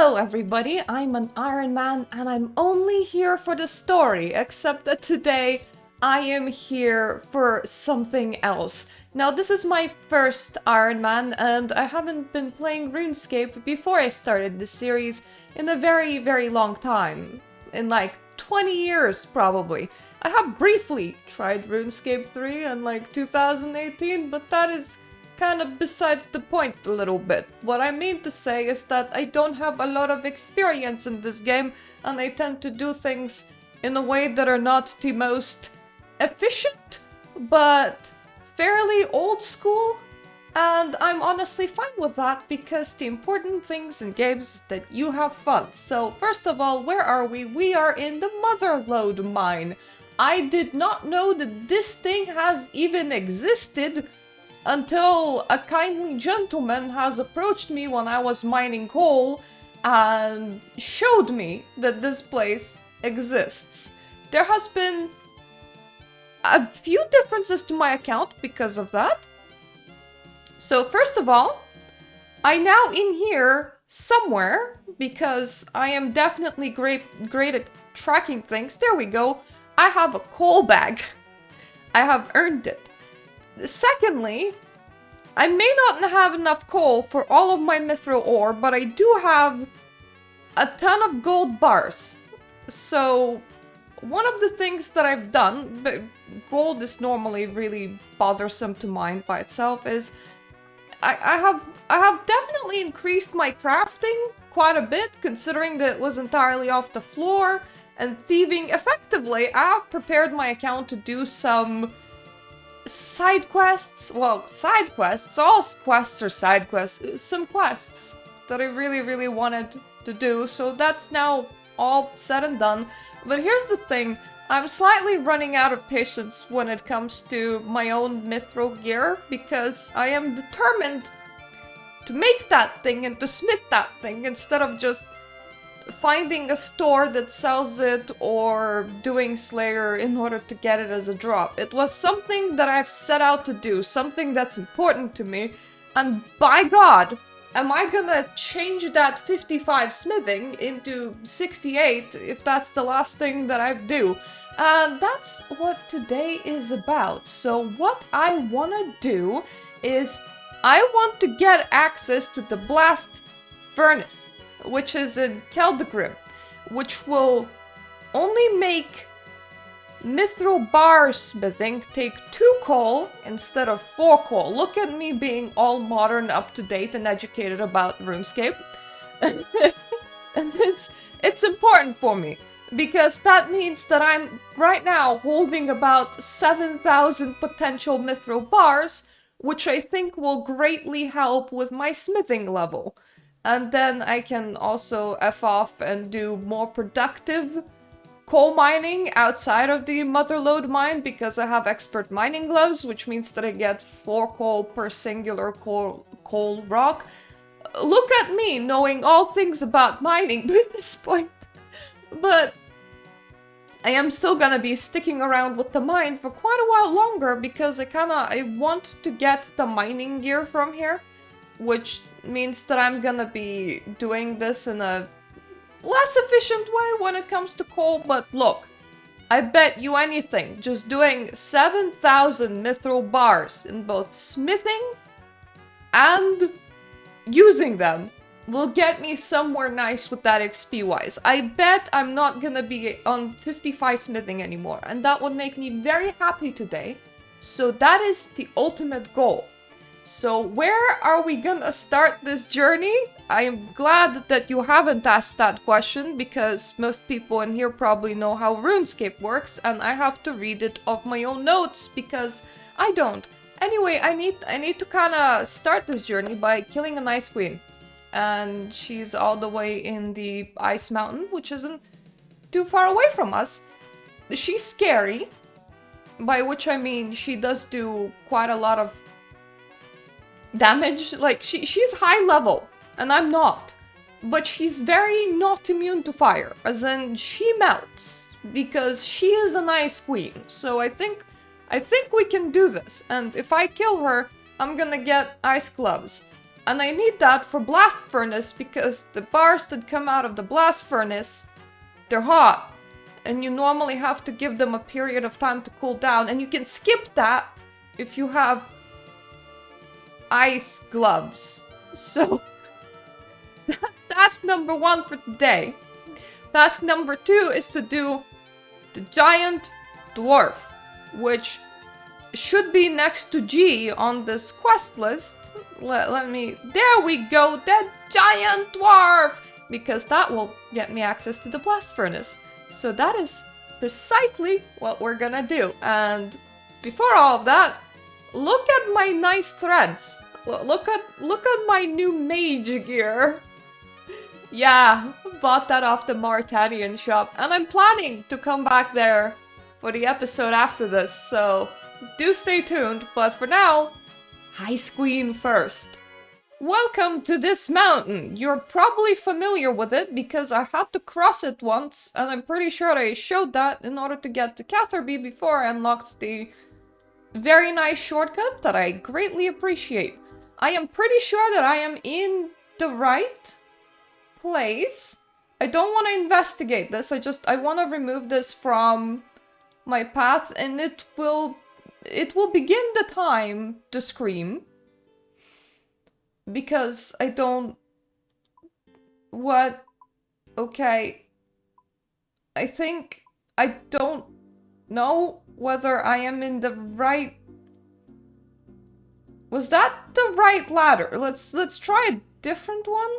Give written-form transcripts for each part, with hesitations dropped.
Hello everybody, I'm an Ironman and I'm only here for the story, except that today I am here for something else. Now this is my first Ironman and I haven't been playing Runescape before I started this series in a very long time. In like 20 years probably. I have briefly tried RuneScape 3 in like 2018, but that is kind of besides the point a little bit. What I mean to say is that I don't have a lot of experience in this game and I tend to do things in a way that are not the most efficient, but fairly old school. And I'm honestly fine with that because the important things in games is that you have fun. So first of all, where are we? We are in the Motherlode mine. I did not know that this thing has even existed until a kindly gentleman has approached me when I was mining coal and showed me that this place exists. There has been a few differences to my account because of that. So first of all, I now in here somewhere, because I am definitely great at tracking things. There we go. I have a coal bag. I have earned it. Secondly, I may not have enough coal for all of my mithril ore, but I do have a ton of gold bars. So one of the things that I've done, but gold is normally really bothersome to mine by itself, is I have definitely increased my crafting quite a bit, considering that it was entirely off the floor, and thieving effectively. I have prepared my account to do some side quests, all quests are side quests, some quests that I really wanted to do, so that's now all said and done. But here's the thing, I'm slightly running out of patience when it comes to my own mithril gear, because I am determined to make that thing and to smith that thing instead of just finding a store that sells it or doing Slayer in order to get it as a drop. It was something that I've set out to do, something that's important to me, and by God, am I gonna change that 55 smithing into 68 if that's the last thing that I do. And that's what today is about. So what I wanna do is I want to get access to the blast furnace, which is in Keldegrim, which will only make mithril bar smithing take 2 coal instead of 4 coal. Look at me being all modern, up to date, and educated about RuneScape. And it's important for me, because that means that I'm right now holding about 7,000 potential mithril bars, which I think will greatly help with my smithing level. And then I can also F off and do more productive coal mining outside of the Motherlode mine, because I have expert mining gloves, which means that I get 4 coal per singular coal rock. Look at me, knowing all things about mining at this point. But I am still gonna be sticking around with the mine for quite a while longer, because I want to get the mining gear from here, which means that I'm gonna be doing this in a less efficient way when it comes to coal. But look, I bet you anything, just doing 7,000 mithril bars in both smithing and using them will get me somewhere nice with that XP wise. I bet I'm not gonna be on 55 smithing anymore, and that would make me very happy today. So that is the ultimate goal. So where are we gonna start this journey? I am glad that you haven't asked that question, because most people in here probably know how RuneScape works, and I have to read it off my own notes because I don't. Anyway, I need to kinda start this journey by killing an ice queen. And she's all the way in the ice mountain, which isn't too far away from us. She's scary, by which I mean she does do quite a lot of damage. Like, she's high level, and I'm not. But she's very not immune to fire, as in she melts, because she is an ice queen. So I think we can do this, and if I kill her, I'm gonna get ice gloves. And I need that for blast furnace because the bars that come out of the blast furnace, they're hot. And you normally have to give them a period of time to cool down. And you can skip that if you have ice gloves. So, that's task number 1 for today. Task number 2 is to do the giant dwarf, which should be next to G on this quest list. Let me... There we go! The giant dwarf! Because that will get me access to the blast furnace. So that is precisely what we're gonna do. And before all of that, look at my nice threads. Look at my new mage gear. Yeah, bought that off the Martanian shop. And I'm planning to come back there for the episode after this. So do stay tuned. But for now, Ice Queen first. Welcome to this mountain. You're probably familiar with it because I had to cross it once, and I'm pretty sure I showed that in order to get to Catherby before I unlocked the very nice shortcut that I greatly appreciate. I am pretty sure that I am in the right place. I don't want to investigate this, I want to remove this from my path, and it will begin the time to scream. Because I don't... What? Okay. I think I don't know whether I am in the right... Was that the right ladder? Let's try a different one.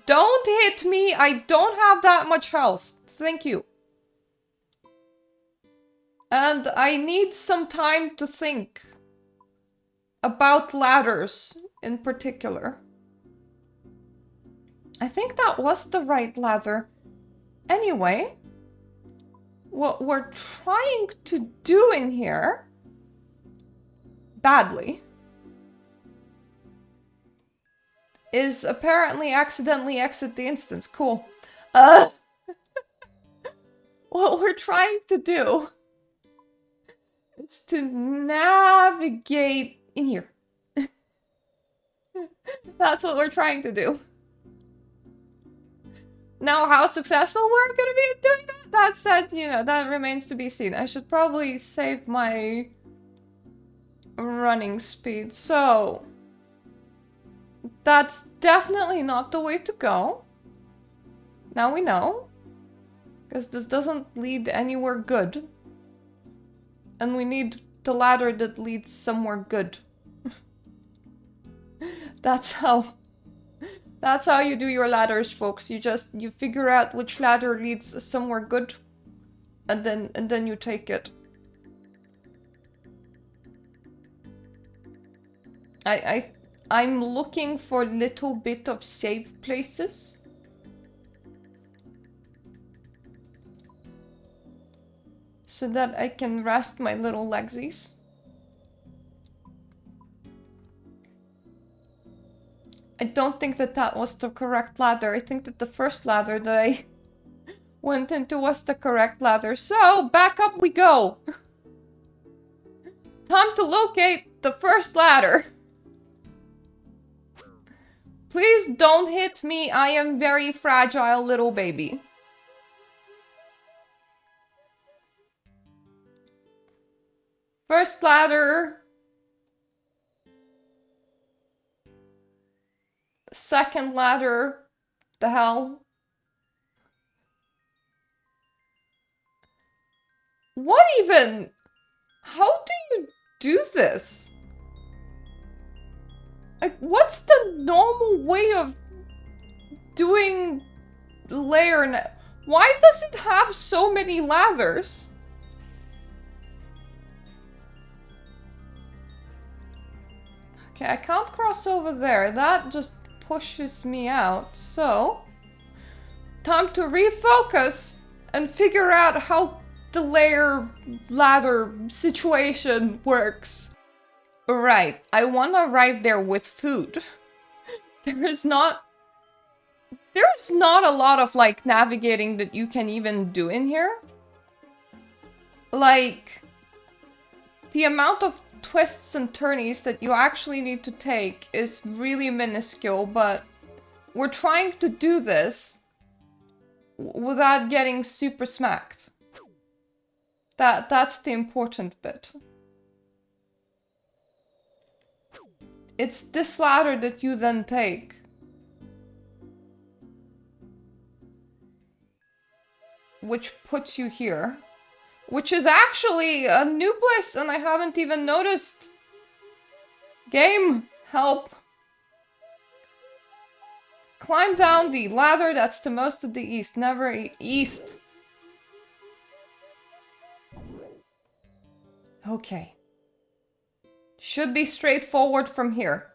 Don't hit me! I don't have that much health. Thank you. And I need some time to think about ladders in particular. I think that was the right ladder. Anyway, what we're trying to do in here, badly, is apparently accidentally exit the instance. Cool. What we're trying to do is to navigate in here. That's what we're trying to do. Now, how successful we're gonna be at doing that, you know, that remains to be seen. I should probably save my running speed. So, that's definitely not the way to go. Now we know. Because this doesn't lead anywhere good. And we need the ladder that leads somewhere good. That's how you do your ladders, folks. You figure out which ladder leads somewhere good, and then you take it. I'm looking for a little bit of safe places. So that I can rest my little legsies. I don't think that was the correct ladder. I think that the first ladder that I went into was the correct ladder. So, back up we go! Time to locate the first ladder. Please don't hit me. I am very fragile little baby. First ladder. Second ladder. The hell? What even? How do you do this? Like, what's the normal way of doing layer? Why does it have so many ladders? Okay, I can't cross over there. That just pushes me out. So, time to refocus and figure out how the layer ladder situation works. Right, I want to arrive there with food. There's not a lot of, like, navigating that you can even do in here. Like, the amount of twists and turnies that you actually need to take is really minuscule, but we're trying to do this without getting super smacked. That's the important bit. It's this ladder that you then take. Which puts you here. Which is actually a new place and I haven't even noticed. Game, help. Climb down the ladder that's to most of the east, never east. Okay. Should be straightforward from here.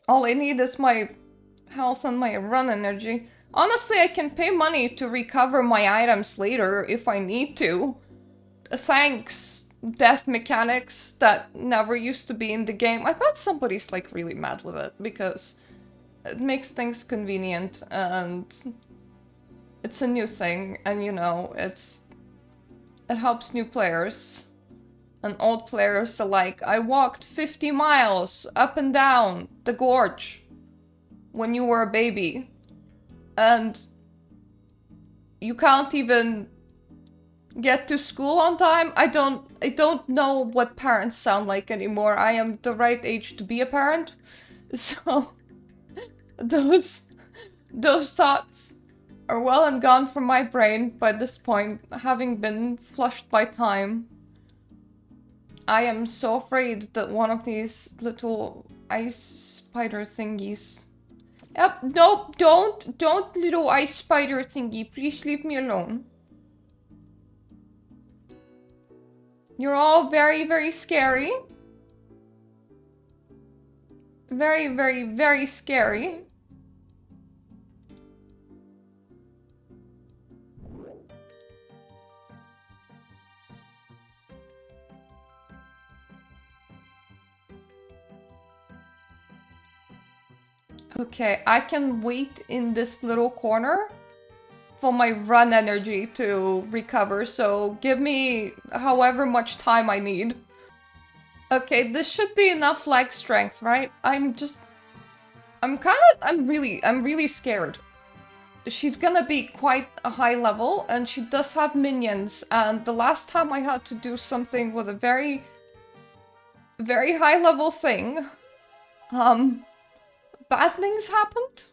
All I need is my health and my run energy. Honestly, I can pay money to recover my items later if I need to. Thanks, death mechanics that never used to be in the game. I bet somebody's like really mad with it because it makes things convenient and it's a new thing and you know, it helps new players and old players alike. I walked 50 miles up and down the gorge when you were a baby. And you can't even get to school on time. I don't know what parents sound like anymore. I am the right age to be a parent. So those thoughts are well and gone from my brain by this point, having been flushed by time. I am so afraid that one of these little ice spider thingies... Yep, nope, don't little ice spider thingy, please leave me alone. You're all very, very scary. Very, very, very scary. Okay, I can wait in this little corner for my run energy to recover, so give me however much time I need. Okay, this should be enough leg strength, right? I'm really scared. She's gonna be quite a high level, and she does have minions, and the last time I had to do something with a very, very high level thing, bad things happened.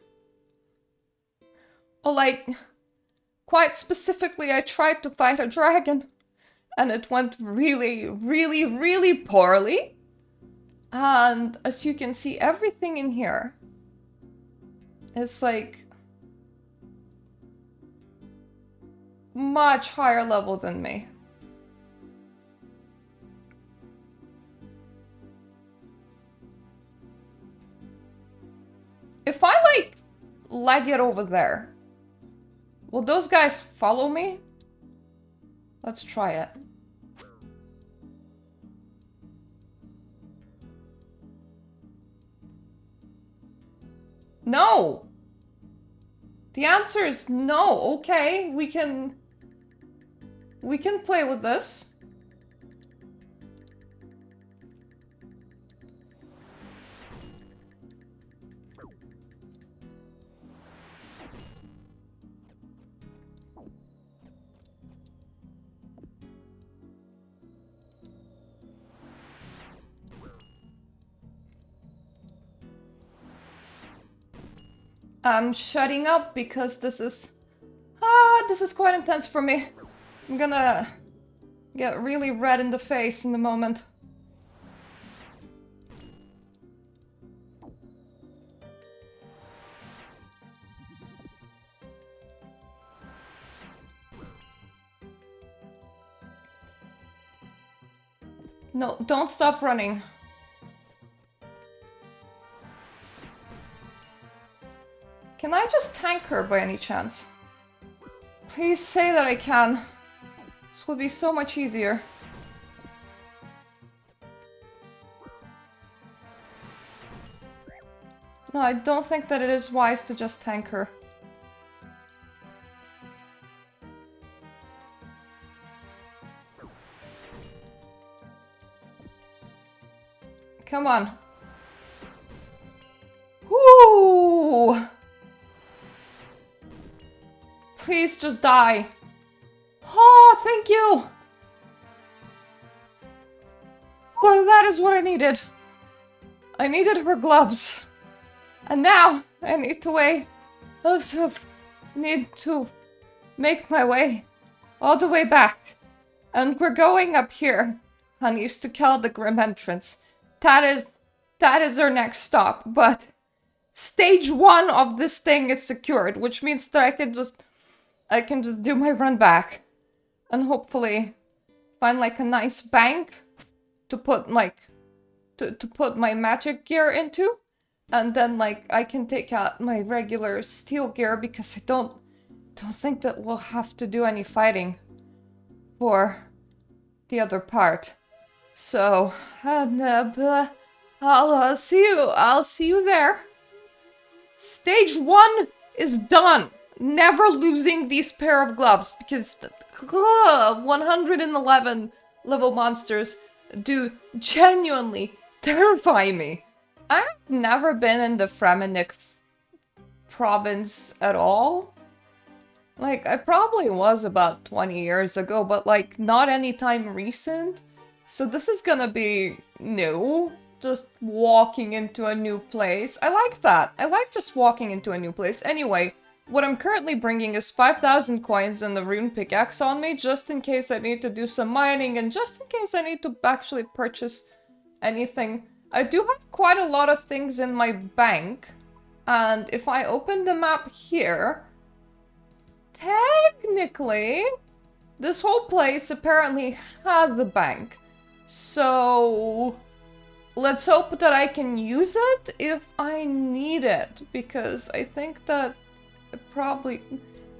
Or like, quite specifically, I tried to fight a dragon and it went really, really, really poorly. And as you can see, everything in here is like much higher level than me. If I like leg it over there, will those guys follow me? Let's try it. No! The answer is no. Okay, we can play with this. I'm shutting up because this is quite intense for me. I'm gonna get really red in the face in a moment. No, don't stop running. Can I just tank her by any chance? Please say that I can. This would be so much easier. No, I don't think that it is wise to just tank her. Come on. Whoo! Please just die. Oh, thank you! Well, that is what I needed. I needed her gloves. And now I need to wait. Need to make my way all the way back. And we're going up here. And used to kill the Grim entrance. That is our next stop. But stage 1 of this thing is secured, which means that I can just do my run back. And hopefully find like a nice bank to put like to put my magic gear into. And then like I can take out my regular steel gear because I don't think that we'll have to do any fighting for the other part. So, I'll see you there. Stage 1 is done. Never losing these pair of gloves because 111 level monsters do genuinely terrify me. I've never been in the Fremennik province at all. Like, I probably was about 20 years ago, but like not anytime recent. So this is gonna be new. Just walking into a new place. I like that. I like just walking into a new place. Anyway, what I'm currently bringing is 5,000 coins and the rune pickaxe on me, just in case I need to do some mining and just in case I need to actually purchase anything. I do have quite a lot of things in my bank, and if I open the map here, technically, this whole place apparently has the bank. So let's hope that I can use it if I need it, because I think that probably...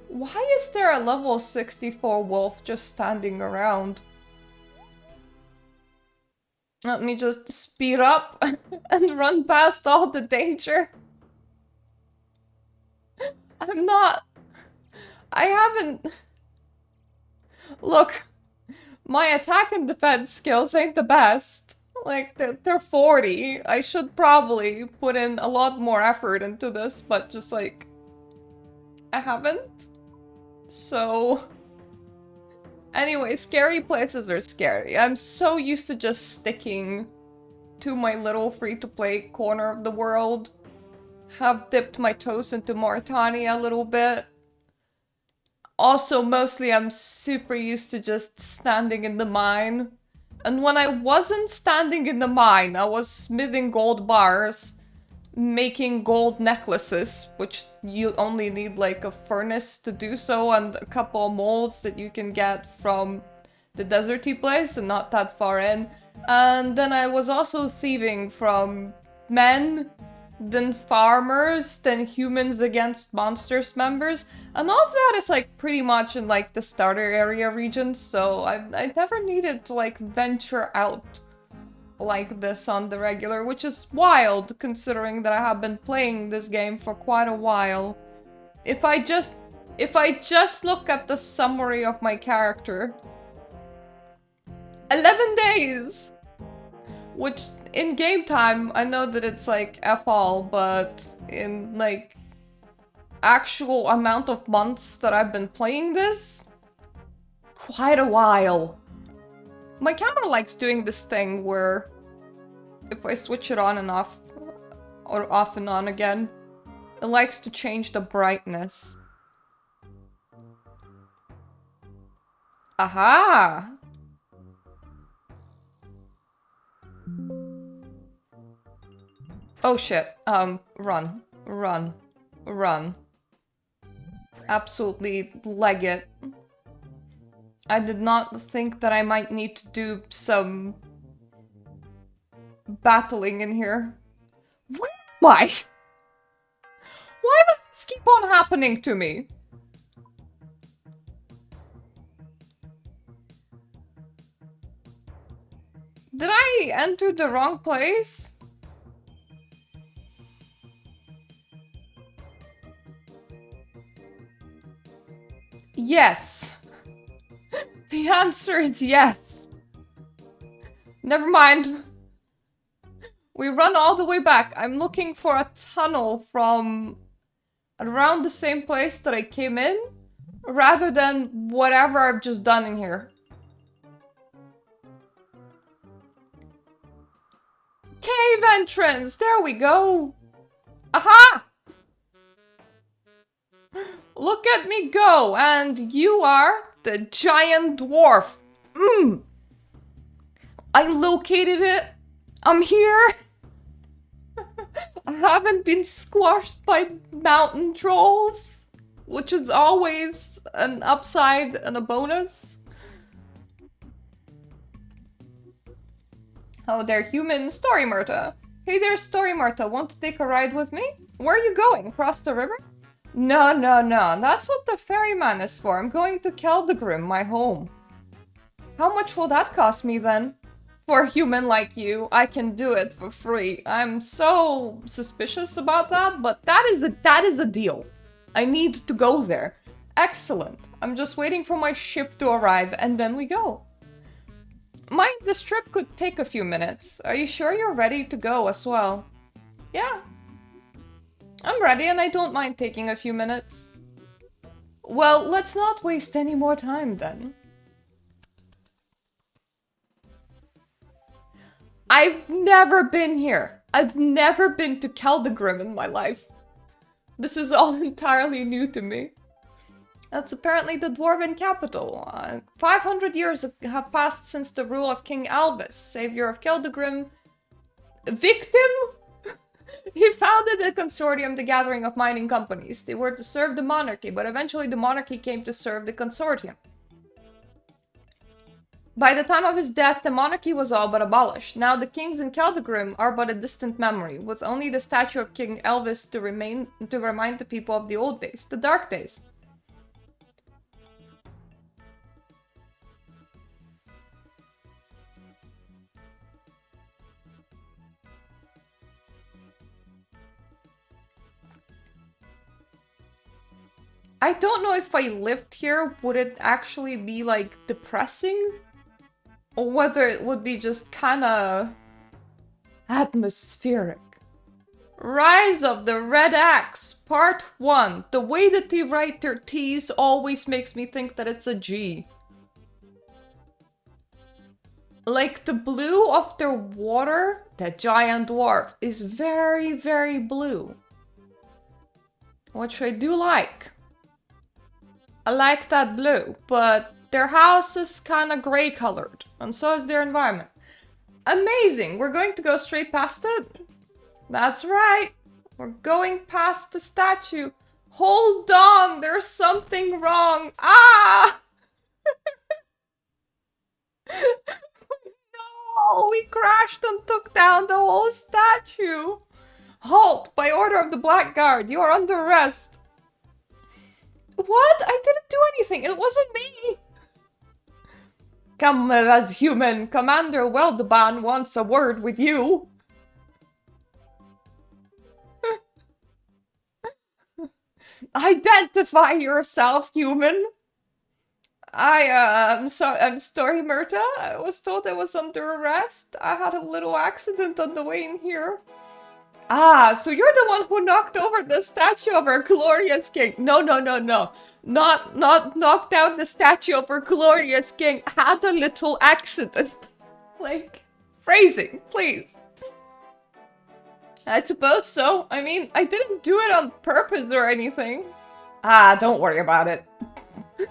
Why is there a level 64 wolf just standing around? Let me just speed up and run past all the danger. I haven't... Look, my attack and defense skills ain't the best. Like, they're 40. I should probably put in a lot more effort into this, but just like... I haven't. So... Anyway, scary places are scary. I'm so used to just sticking to my little free-to-play corner of the world. Have dipped my toes into Mauritania a little bit. Also, mostly I'm super used to just standing in the mine. And when I wasn't standing in the mine, I was smithing gold bars, making gold necklaces, which you only need like a furnace to do so, and a couple of molds that you can get from the deserty place and not that far in. And then I was also thieving from men, then farmers, then humans against monsters members, and all of that is like pretty much in like the starter area regions, so I never needed to like venture out like this on the regular, which is wild considering that I have been playing this game for quite a while. If I just look at the summary of my character, 11 days! Which in game time, I know that it's like F all, but in like actual amount of months that I've been playing this, quite a while. My camera likes doing this thing where if I switch it on and off, or off and on again, it likes to change the brightness. Aha! Oh shit, run, run, run. Absolutely leg it. I did not think that I might need to do some battling in here. Where am I? Why does this keep on happening to me? Did I enter the wrong place? Yes. The answer is yes. Never mind. We run all the way back. I'm looking for a tunnel from around the same place that I came in, rather than whatever I've just done in here. Cave entrance! There we go! Aha! Look at me go! And you are the giant dwarf. I located it. I'm here. I haven't been squashed by mountain trolls, which is always an upside and a bonus. Oh, there, human. Story Mirta. Hey there, Story Mirta. Want to take a ride with me? Where are you going? Across the river? No, no, no. That's what the ferryman is for. I'm going to Keldagrim, my home. How much will that cost me then? For a human like you, I can do it for free. I'm so suspicious about that, but that is a deal. I need to go there. Excellent. I'm just waiting for my ship to arrive and then we go. This trip could take a few minutes. Are you sure you're ready to go as well? Yeah. I'm ready and I don't mind taking a few minutes. Well, let's not waste any more time then. I've never been here. I've never been to Keldagrim in my life. This is all entirely new to me. That's apparently the dwarven capital. 500 years have passed since the rule of King Albus, savior of Keldagrim. Victim? He founded a consortium, the gathering of mining companies. They were to serve the monarchy, but eventually the monarchy came to serve the consortium. By the time of his death, the monarchy was all but abolished. Now the kings in Keldagrim are but a distant memory, with only the statue of King Elvis to remind the people of the old days, the dark days. I don't know if I lived here, would it actually be, like, depressing? Or whether it would be just kinda atmospheric. Rise of the Red Axe, Part 1. The way that they write their T's always makes me think that it's a G. Like, the blue of their water, the giant dwarf, is very, very blue. Which I do like. I like that blue, but their house is kind of gray colored, and so is their environment. Amazing! We're going to go straight past it? That's right. We're going past the statue. Hold on, there's something wrong. Ah! No, we crashed and took down the whole statue. Halt! By order of the Black Guard, you are under arrest. What? I didn't do anything. It wasn't me. Come as human. Commander Weldeban wants a word with you. Identify yourself, human. I'm sorry, Mirta. I was told I was under arrest. I had a little accident on the way in here. Ah, so you're the one who knocked over the statue of our glorious king. No. Not knocked down the statue of our glorious king. Had a little accident. Like, phrasing, please. I suppose so. I mean, I didn't do it on purpose or anything. Ah, don't worry about it. Been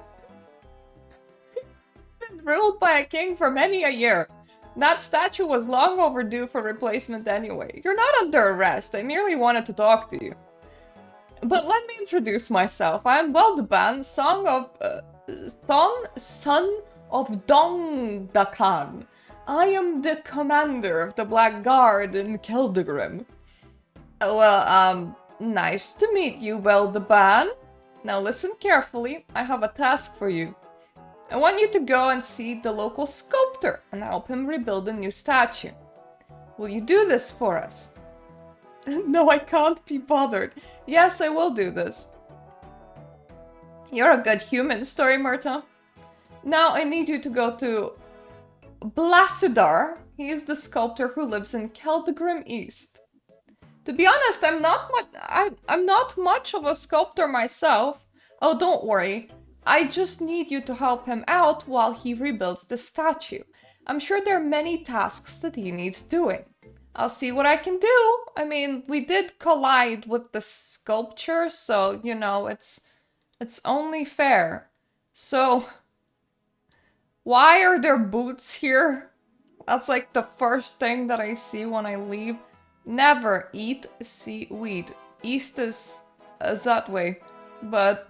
ruled by a king for many a year. That statue was long overdue for replacement anyway. You're not under arrest, I merely wanted to talk to you. But let me introduce myself. I am Weldeban, son of Dongdakan. I am the commander of the Black Guard in Keldagrim. Well, nice to meet you, Weldeban. Now listen carefully, I have a task for you. I want you to go and see the local sculptor and help him rebuild a new statue. Will you do this for us? No, I can't be bothered. Yes, I will do this. You're a good human, Story Mirta. Now I need you to go to Blasidar He is the sculptor who lives in Keldgrim East. To be honest, I'm not much of a sculptor myself. Oh, don't worry. I just need you to help him out while he rebuilds the statue. I'm sure there are many tasks that he needs doing. I'll see what I can do. I mean, we did collide with the sculpture, so, you know, it's only fair. So, why are there boots here? That's like the first thing that I see when I leave. Never eat seaweed. East is that way. But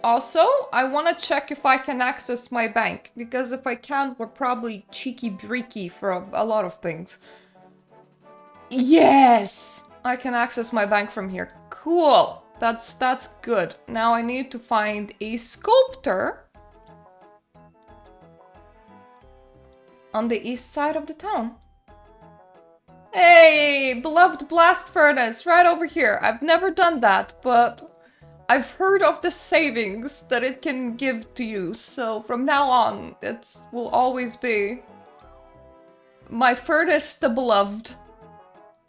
also, I want to check if I can access my bank. Because if I can't, we're probably cheeky-breaky for a lot of things. Yes! I can access my bank from here. Cool. That's good. Now I need to find a sculptor on the east side of the town. Hey, beloved blast furnace, right over here. I've never done that, but I've heard of the savings that it can give to you, so from now on, it will always be my furnace, the beloved,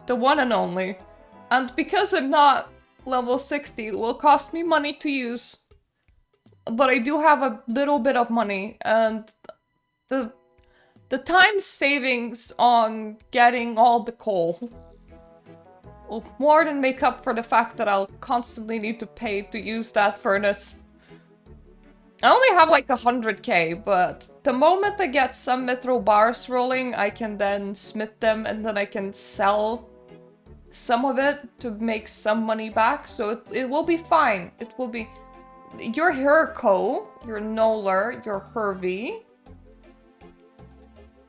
the one and only. And because I'm not level 60, it will cost me money to use, but I do have a little bit of money, and the time savings on getting all the coal will more than make up for the fact that I'll constantly need to pay to use that furnace. I only have like 100k, but the moment I get some mithril bars rolling, I can then smith them and then I can sell some of it to make some money back, so it will be fine. It will be... You're Herco, you're Nolar, you're Hervey.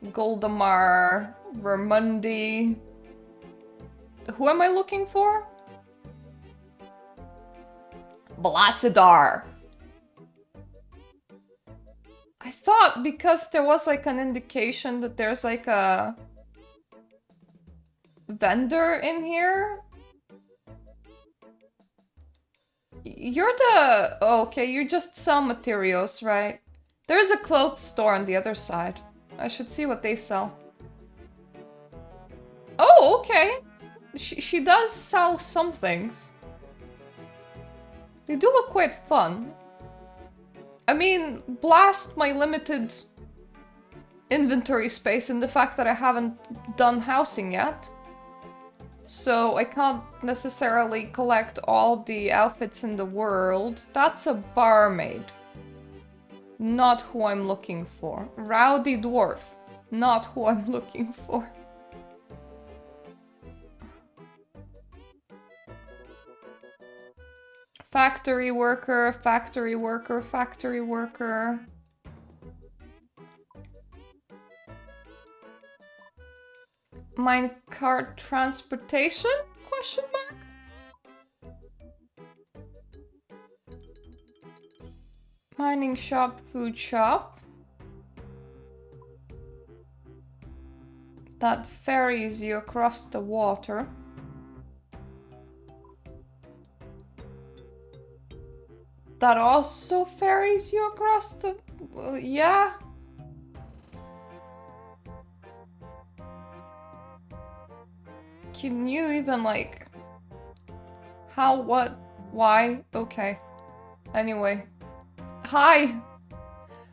Goldemar, Vermundi. Who am I looking for? Blasidar. I thought because there was like an indication that there's like a vendor in here. You're the... Oh, okay, you just sell materials, right? There's a clothes store on the other side. I should see what they sell. Oh, okay. She does sell some things. They do look quite fun. I mean, blast my limited inventory space and the fact that I haven't done housing yet. So I can't necessarily collect all the outfits in the world. That's a barmaid. Not who I'm looking for. Rowdy Dwarf. Not who I'm looking for. Factory worker, factory worker, factory worker. Minecart transportation? Question mark? Mining shop, food shop. That ferries you across the water. That also ferries you across the... yeah? Can you even like... How, what, why? Okay. Anyway. Hi!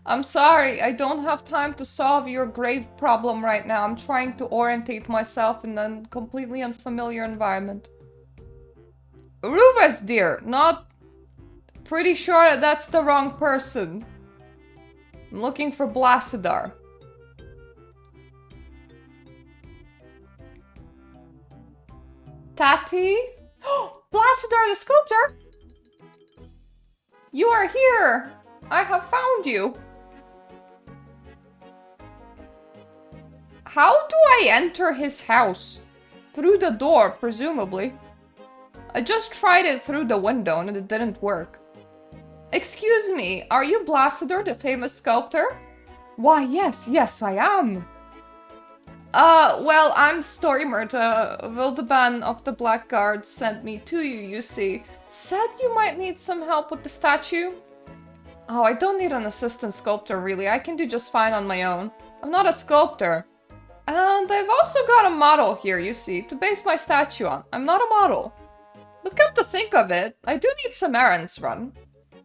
I'm sorry, I don't have time to solve your grave problem right now. I'm trying to orientate myself in a completely unfamiliar environment. Ruvas, dear, not... Pretty sure that's the wrong person. I'm looking for Blasidar. Tati? Blasidar the sculptor? You are here! I have found you! How do I enter his house? Through the door, presumably. I just tried it through the window and it didn't work. Excuse me, are you Blasidar, the famous sculptor? Why, yes, I am. Well, I'm Story Mirta. Wildeban of the Blackguard sent me to you, you see. Said you might need some help with the statue? Oh, I don't need an assistant sculptor, really. I can do just fine on my own. I'm not a sculptor. And I've also got a model here, you see, to base my statue on. I'm not a model. But come to think of it, I do need some errands run.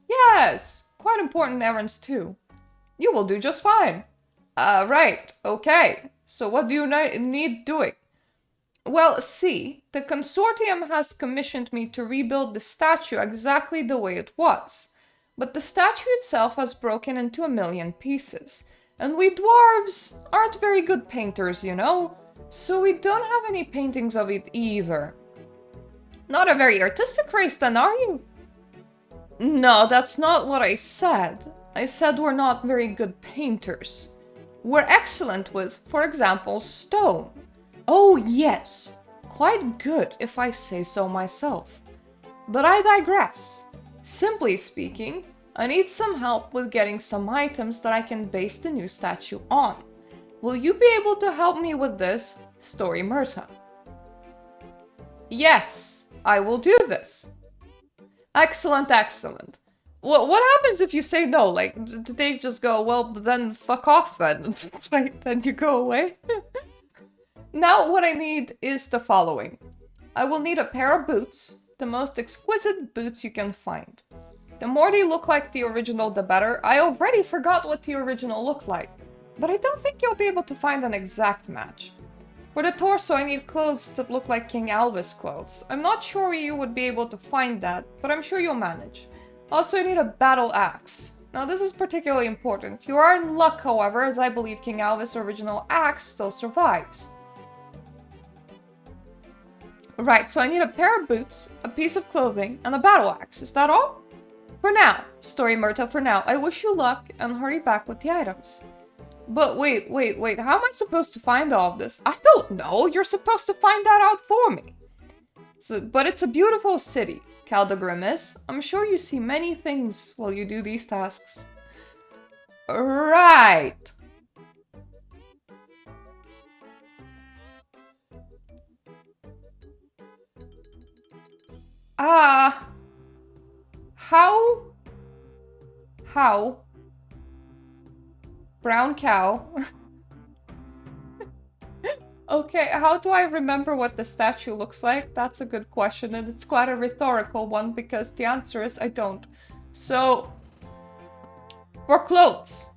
Yes, quite important errands too. You will do just fine. Right, okay. So what do you need doing? Well, see, the consortium has commissioned me to rebuild the statue exactly the way it was. But the statue itself has broken into 1,000,000 pieces. And we dwarves aren't very good painters, you know? So we don't have any paintings of it either. Not a very artistic race then, are you? No, that's not what I said. I said we're not very good painters. We're excellent with, for example, stone. Oh yes, quite good if I say so myself. But I digress. Simply speaking, I need some help with getting some items that I can base the new statue on. Will you be able to help me with this, Story Mirta? Yes, I will do this. Excellent, excellent. Well, what happens if you say no? Like, do they just go, well, then fuck off then? Right, then you go away? Now what I need is the following. I will need a pair of boots, the most exquisite boots you can find. The more they look like the original, the better. I already forgot what the original looked like, but I don't think you'll be able to find an exact match. For the torso, I need clothes that look like King Alvis clothes. I'm not sure you would be able to find that, but I'm sure you'll manage. Also, I need a battle axe. Now, this is particularly important. You are in luck, however, as I believe King Alvis' original axe still survives. Right, so I need a pair of boots, a piece of clothing, and a battle axe. Is that all? For now, Story Mirta, for now. I wish you luck and hurry back with the items. But wait, how am I supposed to find all of this? I don't know, you're supposed to find that out for me. But it's a beautiful city, Caldegrim is. I'm sure you see many things while you do these tasks. Right. How? Brown cow. Okay, how do I remember what the statue looks like? That's a good question, and it's quite a rhetorical one because the answer is I don't. So, for clothes,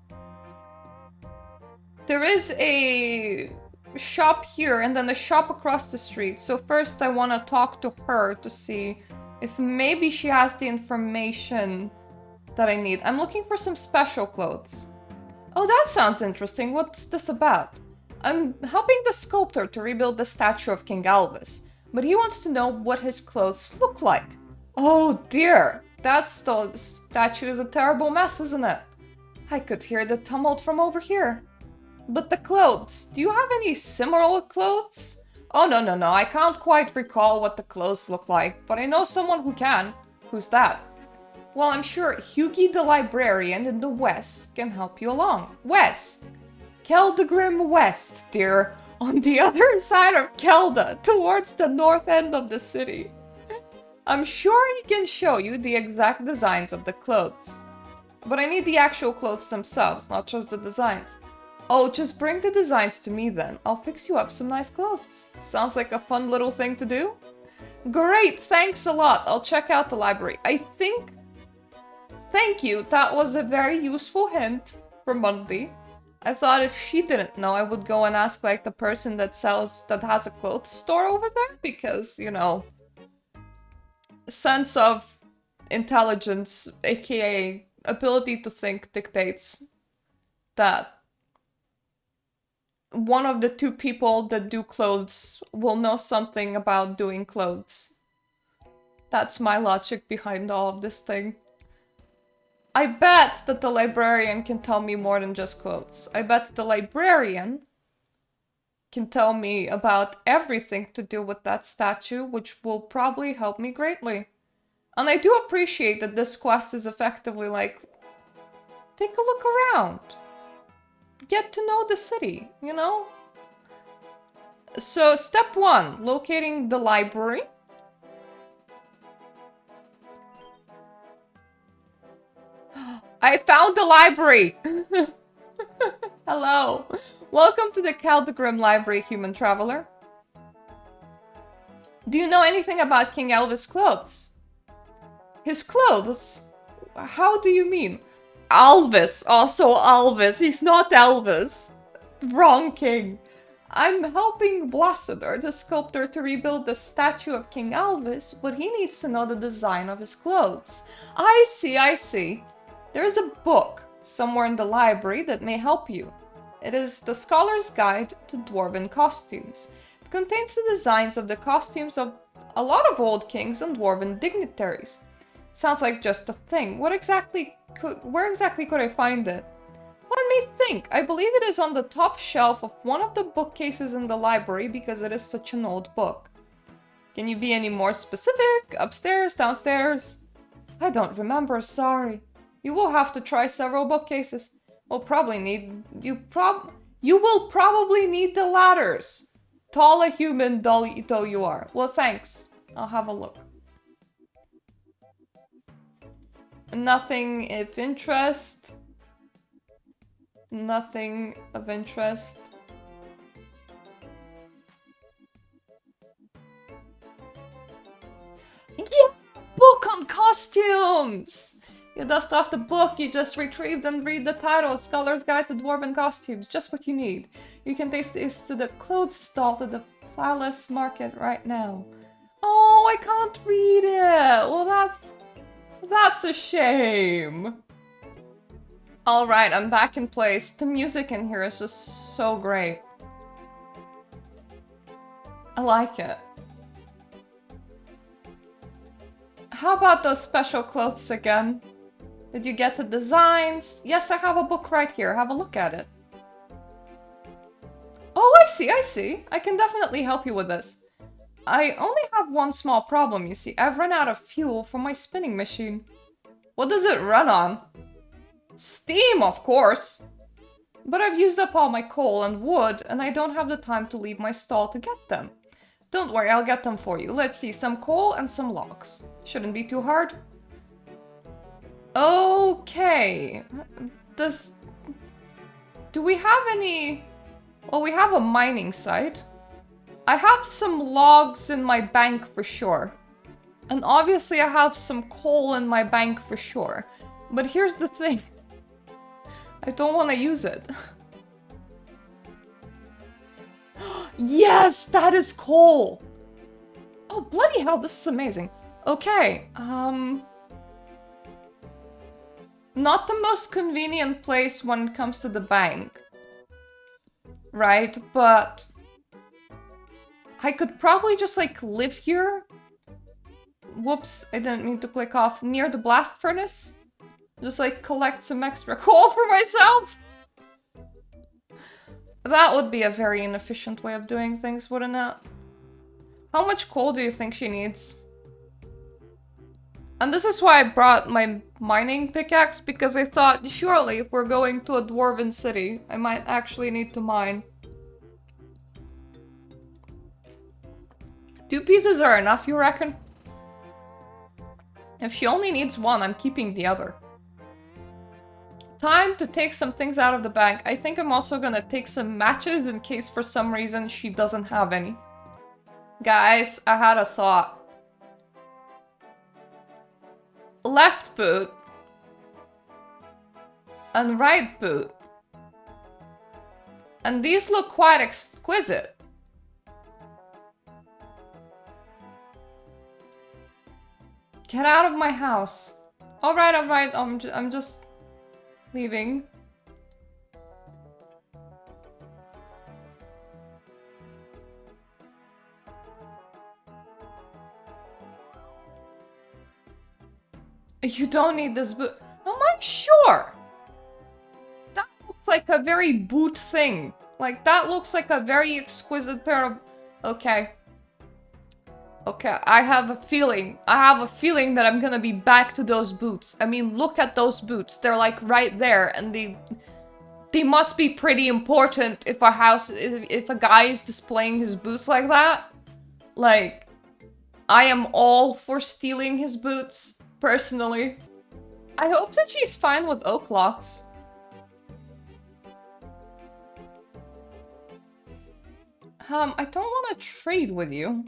there is a shop here and then a shop across the street. So first I want to talk to her to see if maybe she has the information that I need. I'm looking for some special clothes. Oh, that sounds interesting. What's this about? I'm helping the sculptor to rebuild the statue of King Alvis, but he wants to know what his clothes look like. Oh dear, that statue is a terrible mess, isn't it? I could hear the tumult from over here. But the clothes, do you have any similar clothes? Oh no, I can't quite recall what the clothes look like, but I know someone who can. Who's that? Well, I'm sure Hughie the librarian in the west can help you along. West! Keldegrim West, dear. On the other side of Kelda, towards the north end of the city. I'm sure he can show you the exact designs of the clothes. But I need the actual clothes themselves, not just the designs. Oh, just bring the designs to me then. I'll fix you up some nice clothes. Sounds like a fun little thing to do. Great, thanks a lot. I'll check out the library. I think... Thank you, that was a very useful hint from Monday. I thought if she didn't know, I would go and ask like the person that has a clothes store over there, because, you know, sense of intelligence, aka ability to think, dictates that one of the two people that do clothes will know something about doing clothes. That's my logic behind all of this thing. I bet that the librarian can tell me more than just clothes. I bet the librarian can tell me about everything to do with that statue, which will probably help me greatly. And I do appreciate that this quest is effectively like, take a look around. Get to know the city, you know? So, step 1, locating the library. I found the library! Hello. Welcome to the Caldegrim Library, human traveler. Do you know anything about King Elvis' clothes? His clothes? How do you mean? Alvis, also Alvis. He's not Elvis. Wrong king. I'm helping Blasador, the sculptor, to rebuild the statue of King Elvis, but he needs to know the design of his clothes. I see. There is a book somewhere in the library that may help you. It is The Scholar's Guide to Dwarven Costumes. It contains the designs of the costumes of a lot of old kings and dwarven dignitaries. Sounds like just a thing. Where exactly could I find it? Let me think. I believe it is on the top shelf of one of the bookcases in the library because it is such an old book. Can you be any more specific? Upstairs? Downstairs? I don't remember, sorry. You will have to try several bookcases. You will probably need the ladders. Tall a human though you are. Well, thanks. I'll have a look. Nothing of interest. Nothing of interest. Yeah! Book on costumes! You dust off the book you just retrieved and read the title, Scholar's Guide to Dwarven Costumes. Just what you need. You can take this to the clothes stall to the Palace Market right now. Oh, I can't read it! Well, that's a shame. Alright, I'm back in place. The music in here is just so great. I like it. How about those special clothes again? Did you get the designs? Yes, I have a book right here. Have a look at it. Oh, I see. I can definitely help you with this. I only have one small problem, you see. I've run out of fuel for my spinning machine. What does it run on? Steam, of course. But I've used up all my coal and wood, and I don't have the time to leave my stall to get them. Don't worry, I'll get them for you. Let's see, some coal and some logs. Shouldn't be too hard. Okay. Do we have any... Well, we have a mining site. I have some logs in my bank for sure. And obviously I have some coal in my bank for sure. But here's the thing. I don't want to use it. Yes, that is coal! Oh, bloody hell, this is amazing. Okay, not the most convenient place when it comes to the bank. Right, but... I could probably just, like, live here. Whoops, I didn't mean to click off. Near the blast furnace. Just, like, collect some extra coal for myself. That would be a very inefficient way of doing things, wouldn't it? How much coal do you think she needs? And this is why I brought my mining pickaxe, because I thought, surely, if we're going to a dwarven city, I might actually need to mine. 2 pieces are enough, you reckon? If she only needs 1, I'm keeping the other. Time to take some things out of the bank. I think I'm also gonna take some matches in case for some reason she doesn't have any. Guys, I had a thought. Left boot and right boot. And these look quite exquisite. Get out of my house. Alright, I'm just leaving. You don't need this boot. Am I sure? That looks like a very boot thing. Like, that looks like a very exquisite pair of... Okay. Okay, I have a feeling that I'm gonna be back to those boots. I mean, look at those boots. They're like right there, and they must be pretty important if a guy is displaying his boots like that. Like, I am all for stealing his boots, personally. I hope that she's fine with oak locks. I don't want to trade with you.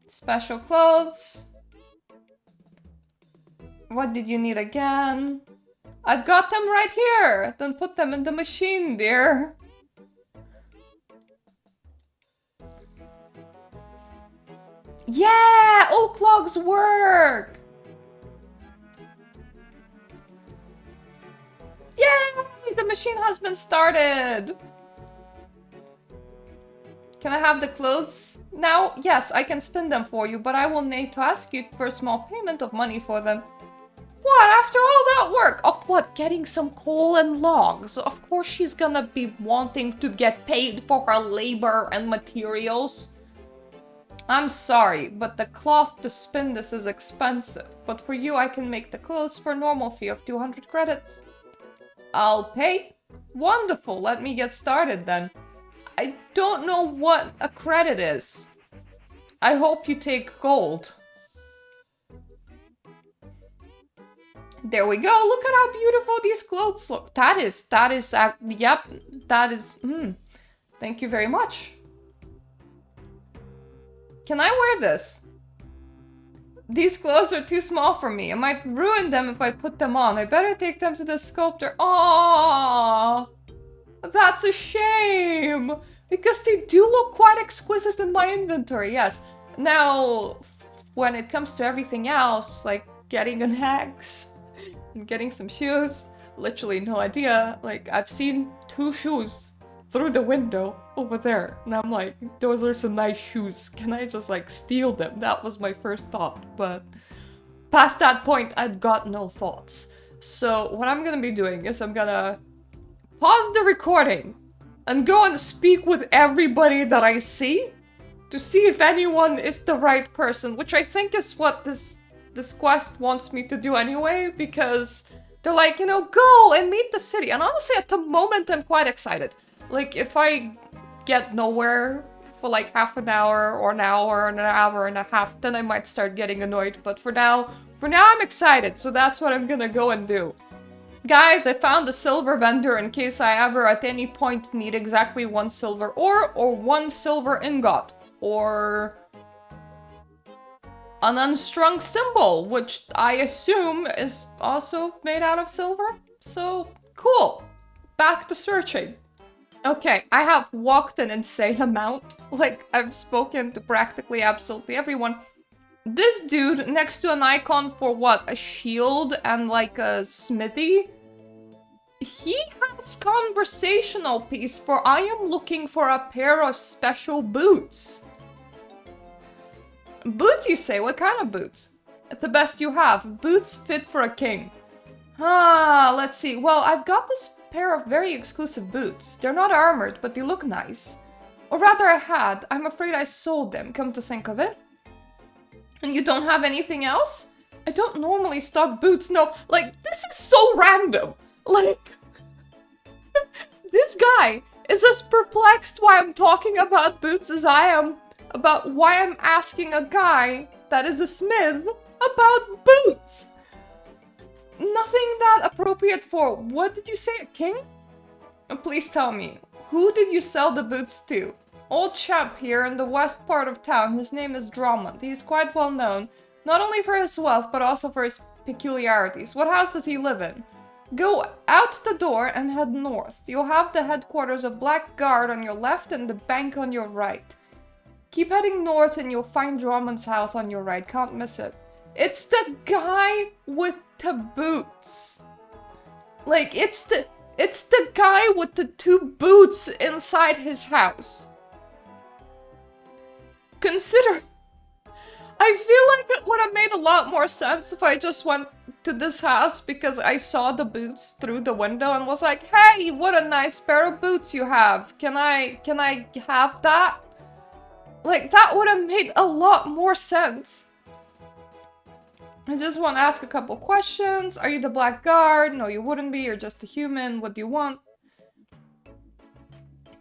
Special clothes. What did you need again? I've got them right here! Then put them in the machine, dear. Yeah! Oak logs work! Yay! The machine has been started! Can I have the clothes now? Yes, I can spin them for you, but I will need to ask you for a small payment of money for them. What? After all that work? Of what? Getting some coal and logs? Of course she's gonna be wanting to get paid for her labor and materials. I'm sorry, but the cloth to spin this is expensive. But for you, I can make the clothes for a normal fee of 200 credits. I'll pay. Wonderful, let me get started then. I don't know what a credit is. I hope you take gold. There we go, look at how beautiful these clothes look. That is, yep, that is, thank you very much. Can I wear this? These clothes are too small for me. I might ruin them if I put them on. I better take them to the sculptor. Aww! That's a shame! Because they do look quite exquisite in my inventory, yes. Now, when it comes to everything else, like getting an axe and getting some shoes, literally no idea. Like, I've seen 2 shoes through the window over there, and I'm like, those are some nice shoes. Can I just, like, steal them? That was my first thought, but past that point, I've got no thoughts. So, what I'm gonna be doing is I'm gonna pause the recording and go and speak with everybody that I see to see if anyone is the right person, which I think is what this quest wants me to do anyway, because they're like, you know, go and meet the city. And honestly, at the moment, I'm quite excited. Like, if I get nowhere for like half an hour or an hour and an hour and a half, then I might start getting annoyed. But for now I'm excited, so that's what I'm gonna go and do. Guys, I found a silver vendor in case I ever at any point need exactly 1 silver ore or 1 silver ingot or an unstrung symbol, which I assume is also made out of silver. So, cool. Back to searching. Okay, I have walked an insane amount. Like, I've spoken to practically absolutely everyone. This dude next to an icon for what? A shield and like a smithy? He has conversational piece for I am looking for a pair of special boots. Boots, you say? What kind of boots? At the best you have. Boots fit for a king. Let's see. Well, I've got this pair of very exclusive boots. They're not armored, but they look nice. Or rather I had. I'm afraid I sold them, come to think of it. And you don't have anything else? I don't normally stock boots, no. Like, this is so random. Like, this guy is as perplexed why I'm talking about boots as I am about why I'm asking a guy that is a smith about boots. Nothing that appropriate for, what did you say, a king? Please tell me, who did you sell the boots to? Old chap here in the west part of town, his name is Drummond. He's quite well known, not only for his wealth, but also for his peculiarities. What house does he live in? Go out the door and head north. You'll have the headquarters of Black Guard on your left and the bank on your right. Keep heading north and you'll find Drummond's house on your right, can't miss it. It's the guy with the boots. Like, it's the guy with the 2 boots inside his house. Consider, I feel like it would have made a lot more sense if I just went to this house because I saw the boots through the window and was like, hey, what a nice pair of boots you have. Can I have that? Like, that would have made a lot more sense. I just want to ask a couple questions. Are you the Black Guard? No, you wouldn't be. You're just a human. What do you want?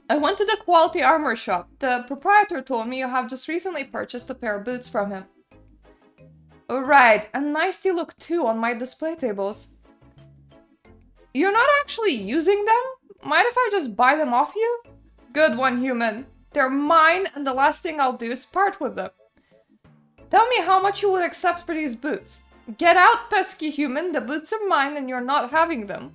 I went to the quality armor shop. The proprietor told me you have just recently purchased a pair of boots from him. Right, and nice they look too on my display tables. You're not actually using them? Mind if I just buy them off you? Good one, human. They're mine, and the last thing I'll do is part with them. Tell me how much you would accept for these boots. Get out, pesky human. The boots are mine, and you're not having them.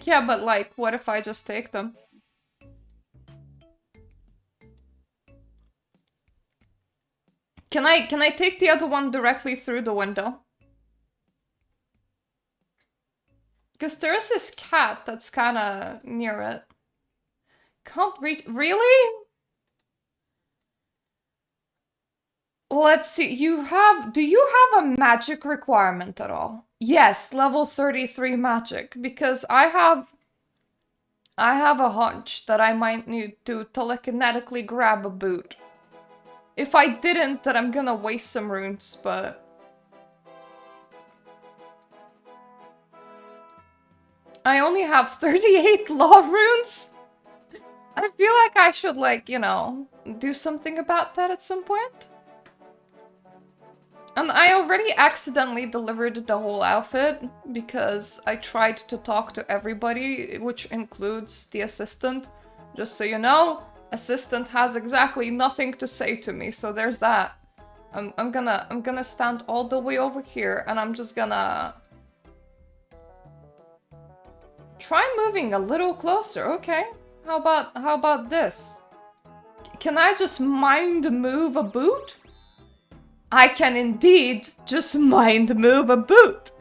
Yeah, but like, what if I just take them? Can I take the other one directly through the window? Because there is this cat that's kind of near it. Can't reach. Really? Let's see. Do you have a magic requirement at all? Yes, level 33 magic. Because I have a hunch that I might need to telekinetically grab a boot. If I didn't, then I'm gonna waste some runes, but... I only have 38 law runes? I feel like I should, like, you know, do something about that at some point. And I already accidentally delivered the whole outfit because I tried to talk to everybody, which includes the assistant. Just so you know, assistant has exactly nothing to say to me, so there's that. I'm gonna stand all the way over here and I'm just gonna try moving a little closer. Okay. How about this? Can I just mind move a boot? I can indeed just mind move a boot.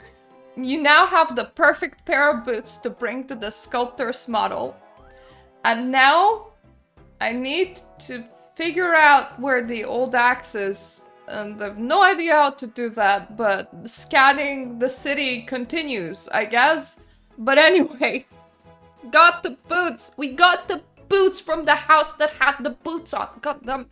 You now have the perfect pair of boots to bring to the sculptor's model. And now I need to figure out where the old axe is. And I have no idea how to do that, but scanning the city continues, I guess. But anyway, got the boots. We got the boots from the house that had the boots on. Got them.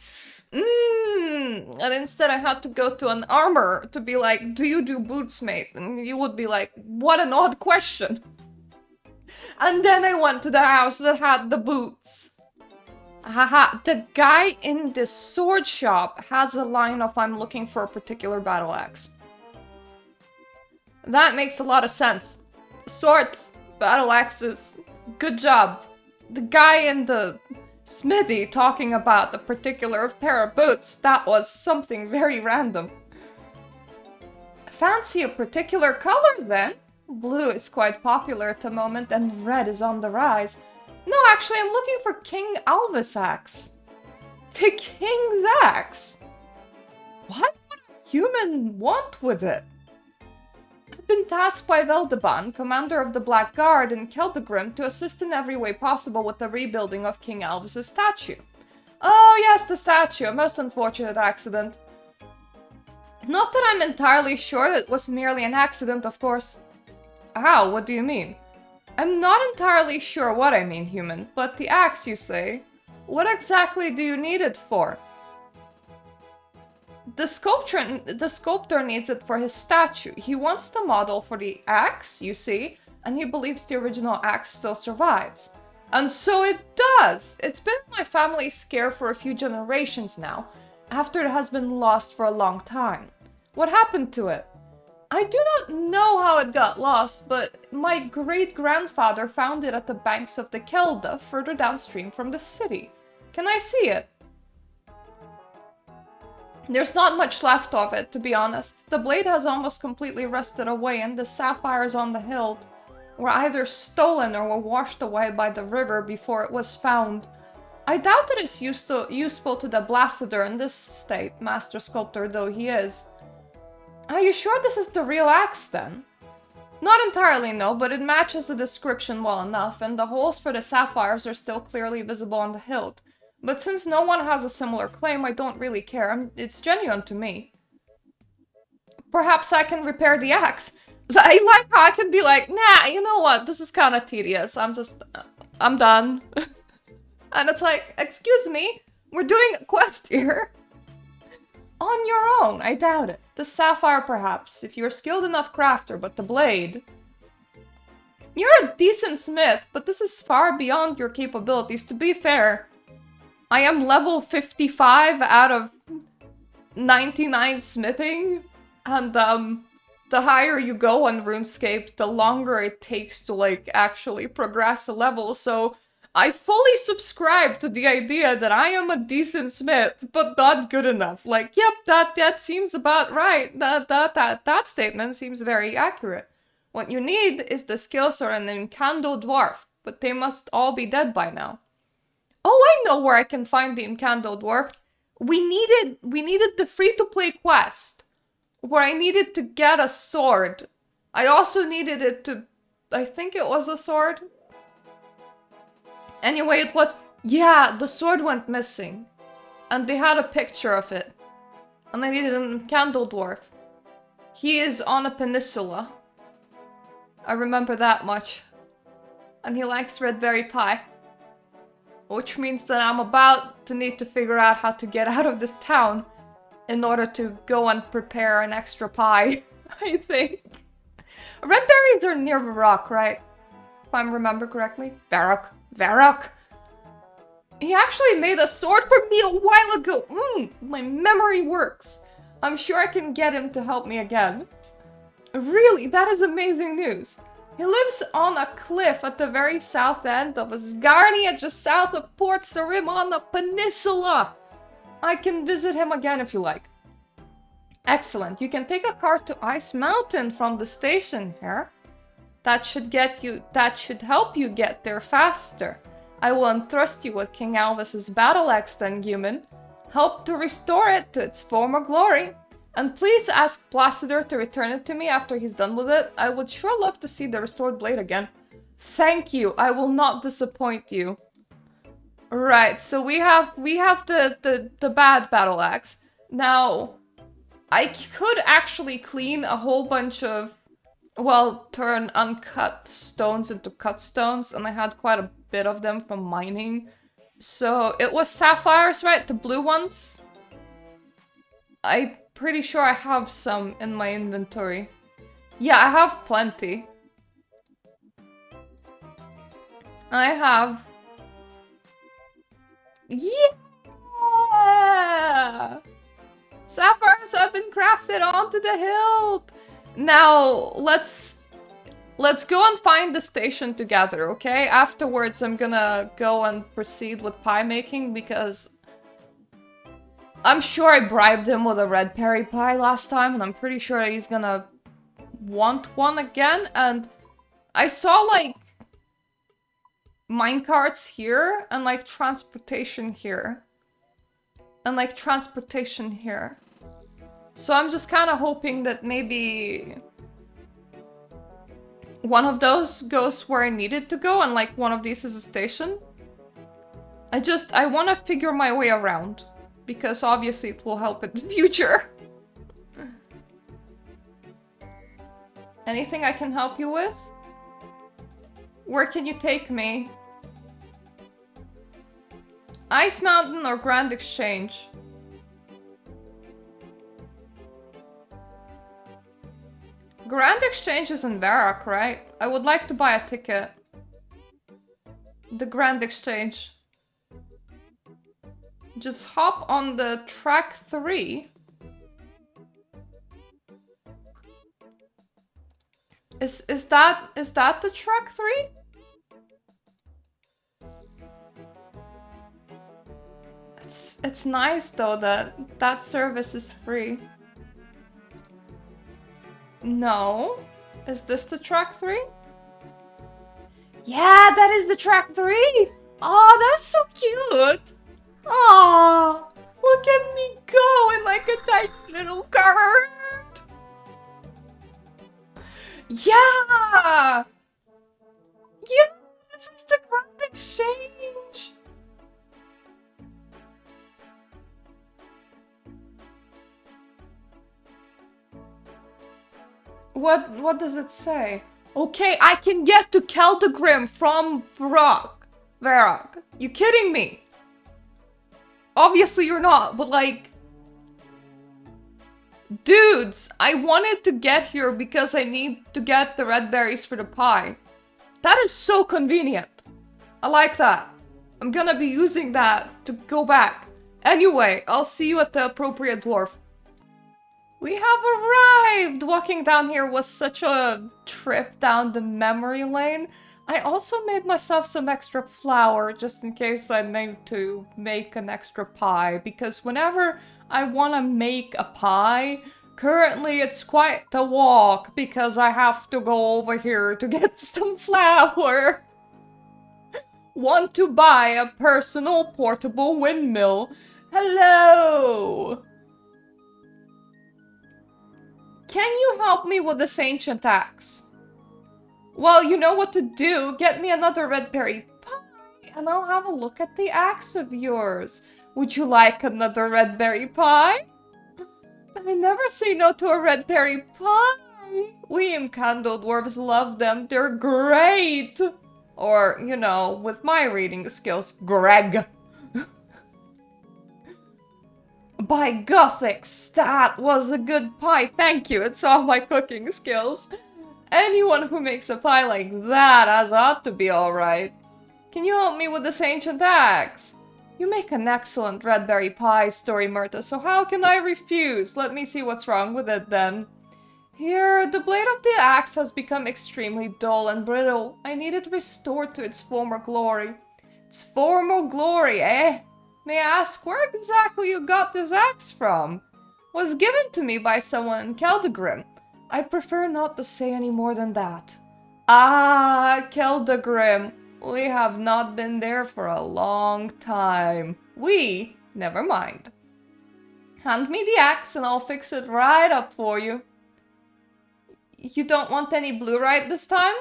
And instead I had to go to an armour to be like, do you do boots, mate? And you would be like, what an odd question. And then I went to the house that had the boots. Haha, the guy in the sword shop has a line of I'm looking for a particular battle axe. That makes a lot of sense. Swords, battle axes, good job. The guy in the smithy talking about a particular pair of boots, that was something very random. Fancy a particular color then? Blue is quite popular at the moment and red is on the rise. No, actually I'm looking for King Alvis axe. The King's axe? What would a human want with it? I've been tasked by Veldeban, commander of the Black Guard in Keldegrim, to assist in every way possible with the rebuilding of King Alvis' statue. Oh yes, the statue, a most unfortunate accident. Not that I'm entirely sure it was merely an accident, of course. How? What do you mean? I'm not entirely sure what I mean, human, but the axe, you say? What exactly do you need it for? The sculptor needs it for his statue. He wants the model for the axe, you see, and he believes the original axe still survives. And so it does! It's been my family's care for a few generations now, after it has been lost for a long time. What happened to it? I do not know how it got lost, but my great-grandfather found it at the banks of the Kelda, further downstream from the city. Can I see it? There's not much left of it, to be honest. The blade has almost completely rusted away, and the sapphires on the hilt were either stolen or were washed away by the river before it was found. I doubt that it's useful to the Blacider in this state, master sculptor though he is. Are you sure this is the real axe, then? Not entirely, no, but it matches the description well enough, and the holes for the sapphires are still clearly visible on the hilt. But since no one has a similar claim, I don't really care. It's genuine to me. Perhaps I can repair the axe. I like how I can be like, nah, you know what, this is kind of tedious. I'm done. And it's like, excuse me, we're doing a quest here. On your own, I doubt it. The sapphire, perhaps, if you're a skilled enough crafter, but the blade... You're a decent smith, but this is far beyond your capabilities. To be fair, I am level 55 out of 99 smithing, and the higher you go on RuneScape, the longer it takes to, like, actually progress a level, so I fully subscribe to the idea that I am a decent smith, but not good enough. Like, yep, that seems about right. That statement seems very accurate. What you need is the skills for an Incando Dwarf, but they must all be dead by now. Oh, I know where I can find the Incando Dwarf. We needed the free-to-play quest, where I needed to get a sword. I also needed it to... I think it was a sword. Anyway, it was... Yeah, the sword went missing. And they had a picture of it. And I needed a candle dwarf. He is on a peninsula. I remember that much. And he likes red berry pie. Which means that I'm about to need to figure out how to get out of this town in order to go and prepare an extra pie, I think. Red berries are near Varrock, right? If I remember correctly. Varrock. He actually made a sword for me a while ago. My memory works. I'm sure I can get him to help me again. Really, that is amazing news. He lives on a cliff at the very south end of Asgarnia, just south of Port Sarim on the peninsula. I can visit him again if you like. Excellent. You can take a car to Ice Mountain from the station here. That should help you get there faster. I will entrust you with King Alvis's battle axe then, human. Help to restore it to its former glory. And please ask Placider to return it to me after he's done with it. I would sure love to see the restored blade again. Thank you. I will not disappoint you. Right, so we have the bad battle axe. Now, I could actually clean a whole bunch of, well, turn uncut stones into cut stones, and I had quite a bit of them from mining. So it was sapphires, right? The blue ones? I'm pretty sure I have some in my inventory. Yeah, I have plenty. I have... Yeah! Sapphires have been crafted onto the hilt! Now, let's go and find the station together, okay? Afterwards, I'm gonna go and proceed with pie making because I'm sure I bribed him with a red berry pie last time, and I'm pretty sure he's gonna want one again. And I saw, like, minecarts here, and, like, transportation here. And, like, transportation here. So I'm just kind of hoping that maybe one of those goes where I need it to go, and, like, one of these is a station. I want to figure my way around, because obviously it will help in the future. Anything I can help you with? Where can you take me? Ice Mountain or Grand Exchange? Grand Exchange is in Varrock, right? I would like to buy a ticket. The Grand Exchange. Just hop on the track 3. Is that the track 3? It's nice though that service is free. No. Is this the track 3? Yeah, that is the track 3! Oh, that's so cute! Oh, look at me go in like a tiny little cart! Yeah! Yeah, this is the Grand Exchange! What does it say? Okay, I can get to Keltegrim from Varrock. You kidding me? Obviously you're not, but like... Dudes, I wanted to get here because I need to get the red berries for the pie. That is so convenient. I like that. I'm gonna be using that to go back. Anyway, I'll see you at the appropriate dwarf. We have arrived! Walking down here was such a trip down the memory lane. I also made myself some extra flour just in case I need to make an extra pie, because whenever I want to make a pie, currently it's quite a walk because I have to go over here to get some flour. Want to buy a personal portable windmill. Hello! Can you help me with this ancient axe? Well, you know what to do. Get me another red berry pie, and I'll have a look at the axe of yours. Would you like another red berry pie? I never say no to a red berry pie. We Imkando dwarves love them. They're great. Or, you know, with my reading skills, Greg. By Gothics, that was a good pie. Thank you, it's all my cooking skills. Anyone who makes a pie like that has ought to be alright. Can you help me with this ancient axe? You make an excellent red berry pie, Story Mirta, so how can I refuse? Let me see what's wrong with it then. Here, the blade of the axe has become extremely dull and brittle. I need it restored to its former glory. Its former glory, eh? May I ask where exactly you got this axe from? Was given to me by someone in Keldagrim. I prefer not to say any more than that. Ah, Keldagrim. We have not been there for a long time. Never mind. Hand me the axe and I'll fix it right up for you. You don't want any Blu-ray this time?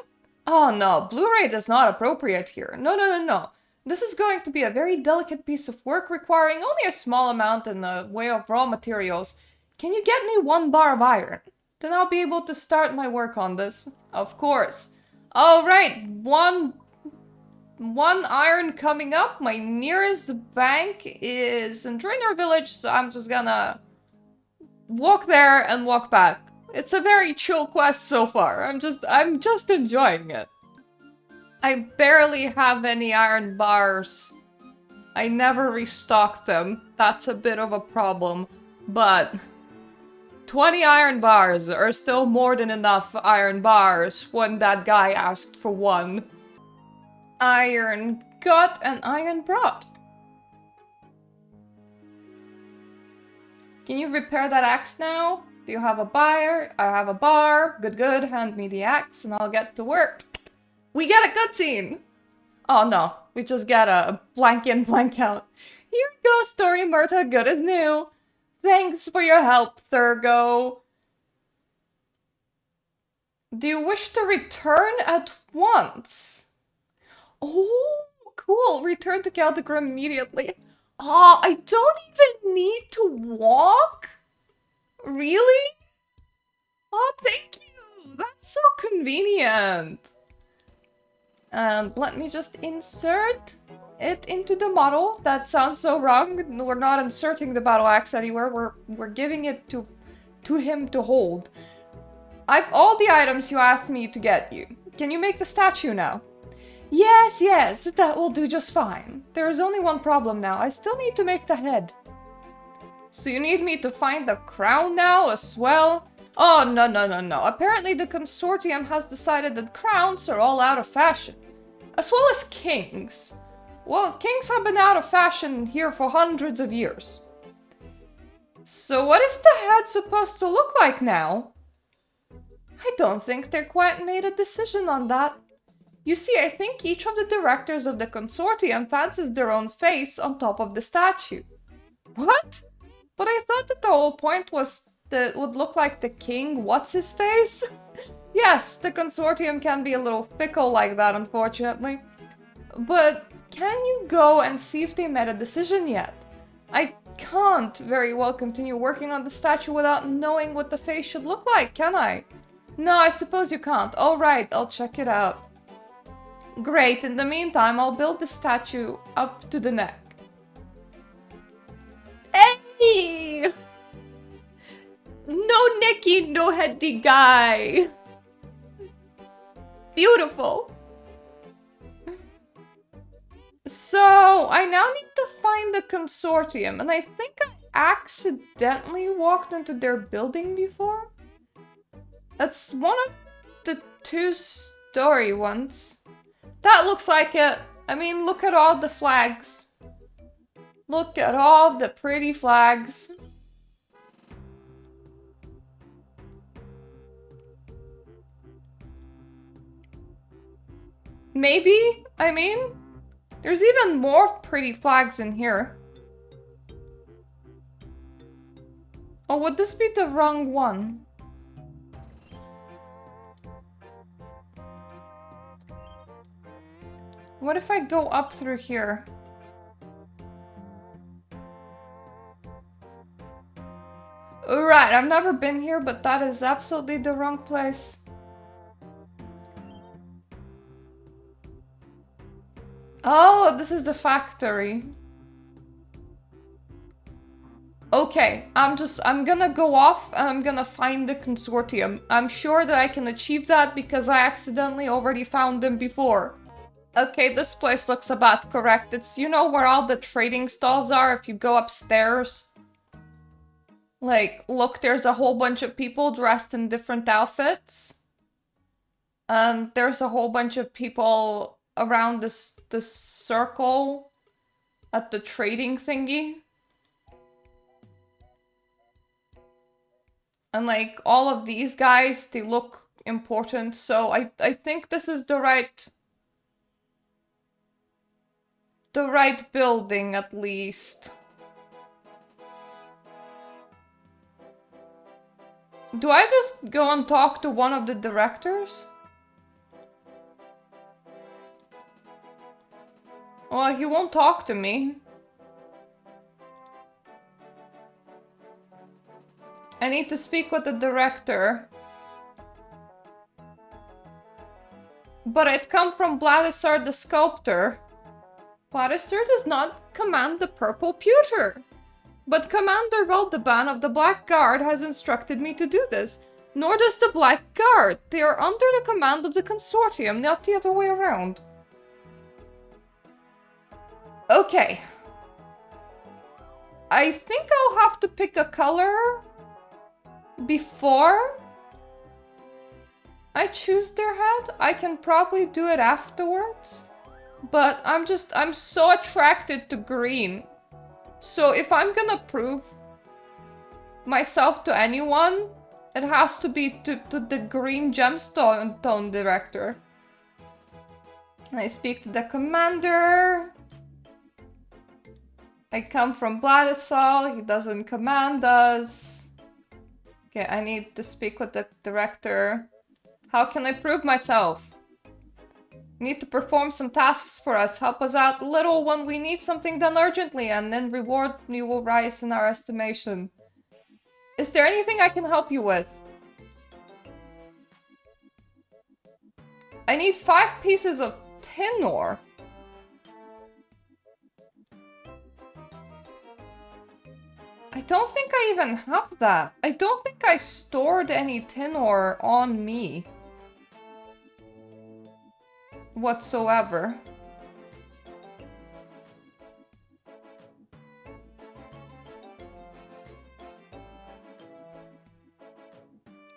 Oh no, Blu-ray is not appropriate here. No. This is going to be a very delicate piece of work requiring only a small amount in the way of raw materials. Can you get me 1 bar of iron? Then I'll be able to start my work on this. Of course. Alright, one iron coming up. My nearest bank is in Draenor Village, so I'm just gonna walk there and walk back. It's a very chill quest so far. I'm just enjoying it. I barely have any iron bars. I never restock them. That's a bit of a problem. But 20 iron bars are still more than enough iron bars when that guy asked for 1. Iron gut and iron brought. Can you repair that axe now? Do you have a buyer? I have a bar. Good. Hand me the axe and I'll get to work. We get a cutscene! Oh no, we just get a blank in, blank out. Here you go, Story Mirta, good as new. Thanks for your help, Thurgo. Do you wish to return at once? Oh, cool. Return to Keldagrim immediately. Ah, I don't even need to walk? Really? Oh, thank you. That's so convenient. And let me just insert it into the model. That sounds so wrong. We're not inserting the battle axe anywhere. We're giving it to him to hold. I've all the items you asked me to get you. Can you make the statue now? Yes, that will do just fine. There is only one problem now. I still need to make the head. So you need me to find the crown now as well? Oh, no. Apparently the consortium has decided that crowns are all out of fashion. As well as kings. Well, kings have been out of fashion here for hundreds of years. So what is the head supposed to look like now? I don't think they quite made a decision on that. You see, I think each of the directors of the consortium fancies their own face on top of the statue. What? But I thought that the whole point was that it would look like the king what's-his-face? Yes, the consortium can be a little fickle like that, unfortunately. But can you go and see if they made a decision yet? I can't very well continue working on the statue without knowing what the face should look like, can I? No, I suppose you can't. Alright, I'll check it out. Great, in the meantime, I'll build the statue up to the neck. Hey! No necky, no heady guy. Beautiful. So, I now need to find the consortium, and I think I accidentally walked into their building before? That's one of the 2-story ones. That looks like it. I mean, look at all the flags. Look at all the pretty flags. Maybe? I mean, there's even more pretty flags in here. Oh, would this be the wrong one? What if I go up through here? Right, I've never been here, but that is absolutely the wrong place. Oh, this is the factory. Okay, I'm gonna go off and I'm gonna find the consortium. I'm sure that I can achieve that because I accidentally already found them before. Okay, this place looks about correct. It's, you know, where all the trading stalls are if you go upstairs. Like, look, there's a whole bunch of people dressed in different outfits. And there's a whole bunch of people around this circle at the trading thingy. And like, all of these guys, they look important, so I think this is the right building, at least. Do I just go and talk to one of the directors? Well, he won't talk to me. I need to speak with the director. But I've come from Vladisar the Sculptor. Vladisar does not command the purple pewter. But Commander Valdeban of the Black Guard has instructed me to do this. Nor does the Black Guard. They are under the command of the Consortium, not the other way around. Okay. I think I'll have to pick a color before I choose their head. I can probably do it afterwards. But I'm so attracted to green. So if I'm gonna prove myself to anyone, it has to be to the green gemstone director. I speak to the commander. I come from Vladisal, he doesn't command us. Okay, I need to speak with the director. How can I prove myself? You need to perform some tasks for us. Help us out a little when we need something done urgently, and then reward you will rise in our estimation. Is there anything I can help you with? I need 5 pieces of tin ore. I don't think I even have that. I don't think I stored any tin ore on me whatsoever.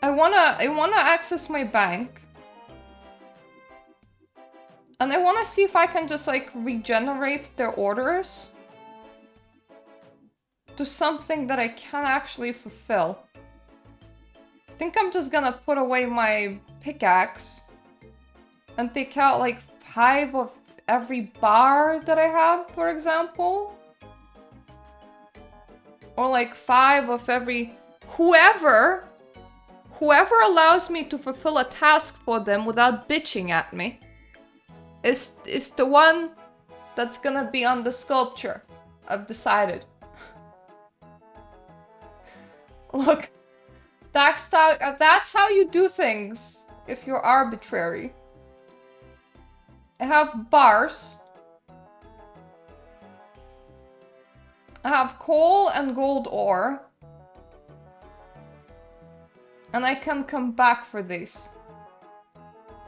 I wanna access my bank. And I wanna see if I can just like regenerate their orders to something that I can actually fulfill. I think I'm just gonna put away my pickaxe and take out like 5 of every bar that I have, for example. Or like 5 of every... Whoever allows me to fulfill a task for them without bitching at me is the one that's gonna be on the sculpture. I've decided. Look, that's how you do things if you're arbitrary. I have bars. I have coal and gold ore. And I can come back for these.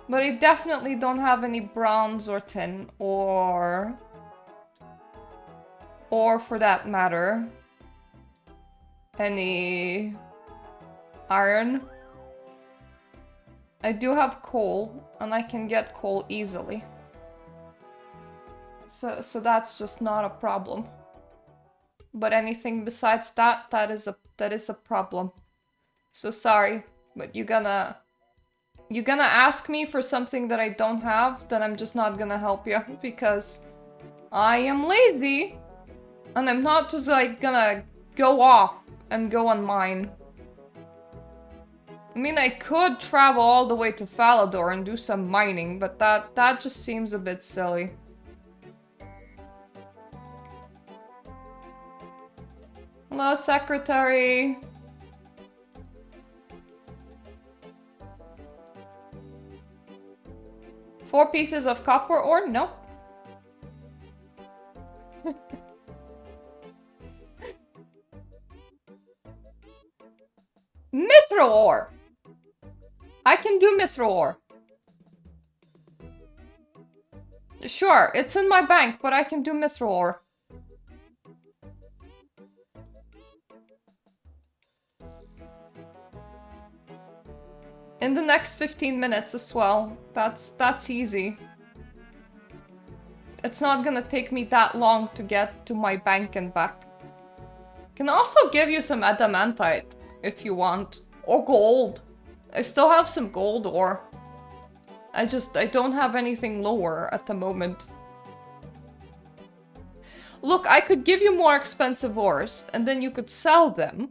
But I definitely don't have any bronze or tin or for that matter, any iron. I do have coal, and I can get coal easily. So that's just not a problem. But anything besides that, that is a problem. So sorry, but you're gonna ask me for something that I don't have, then I'm just not gonna help you, because I am lazy, and I'm not just like gonna go off and go on mine. I mean, I could travel all the way to Falador and do some mining, but that just seems a bit silly. Hello, secretary. Four pieces of copper ore? No. Mithril ore! I can do mithril ore. Sure, it's in my bank, but I can do mithril ore. In the next 15 minutes as well. That's easy. It's not gonna take me that long to get to my bank and back. Can also give you some adamantite if you want. Or gold. I still have some gold ore. I don't have anything lower at the moment. Look, I could give you more expensive ores, and then you could sell them.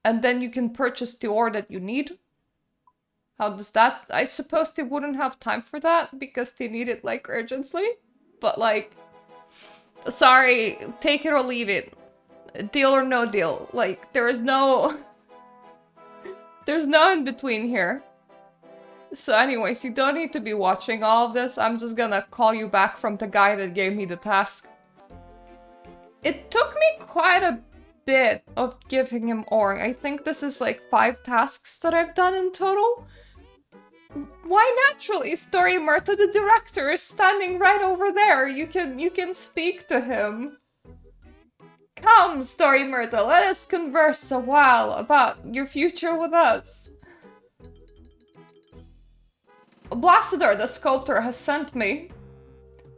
And then you can purchase the ore that you need. How does that... I suppose they wouldn't have time for that, because they need it, like, urgently. But, like... Sorry, take it or leave it. Deal or no deal. Like, there is no... There's no in between here. So anyways, you don't need to be watching all of this. I'm just gonna call you back from the guy that gave me the task. It took me quite a bit of giving him ore. I think this is like 5 tasks that I've done in total. Why naturally, Story Mirta, the director, is standing right over there. You can speak to him. Come, Story Mirta, let us converse a while about your future with us. Blassador, the sculptor, has sent me.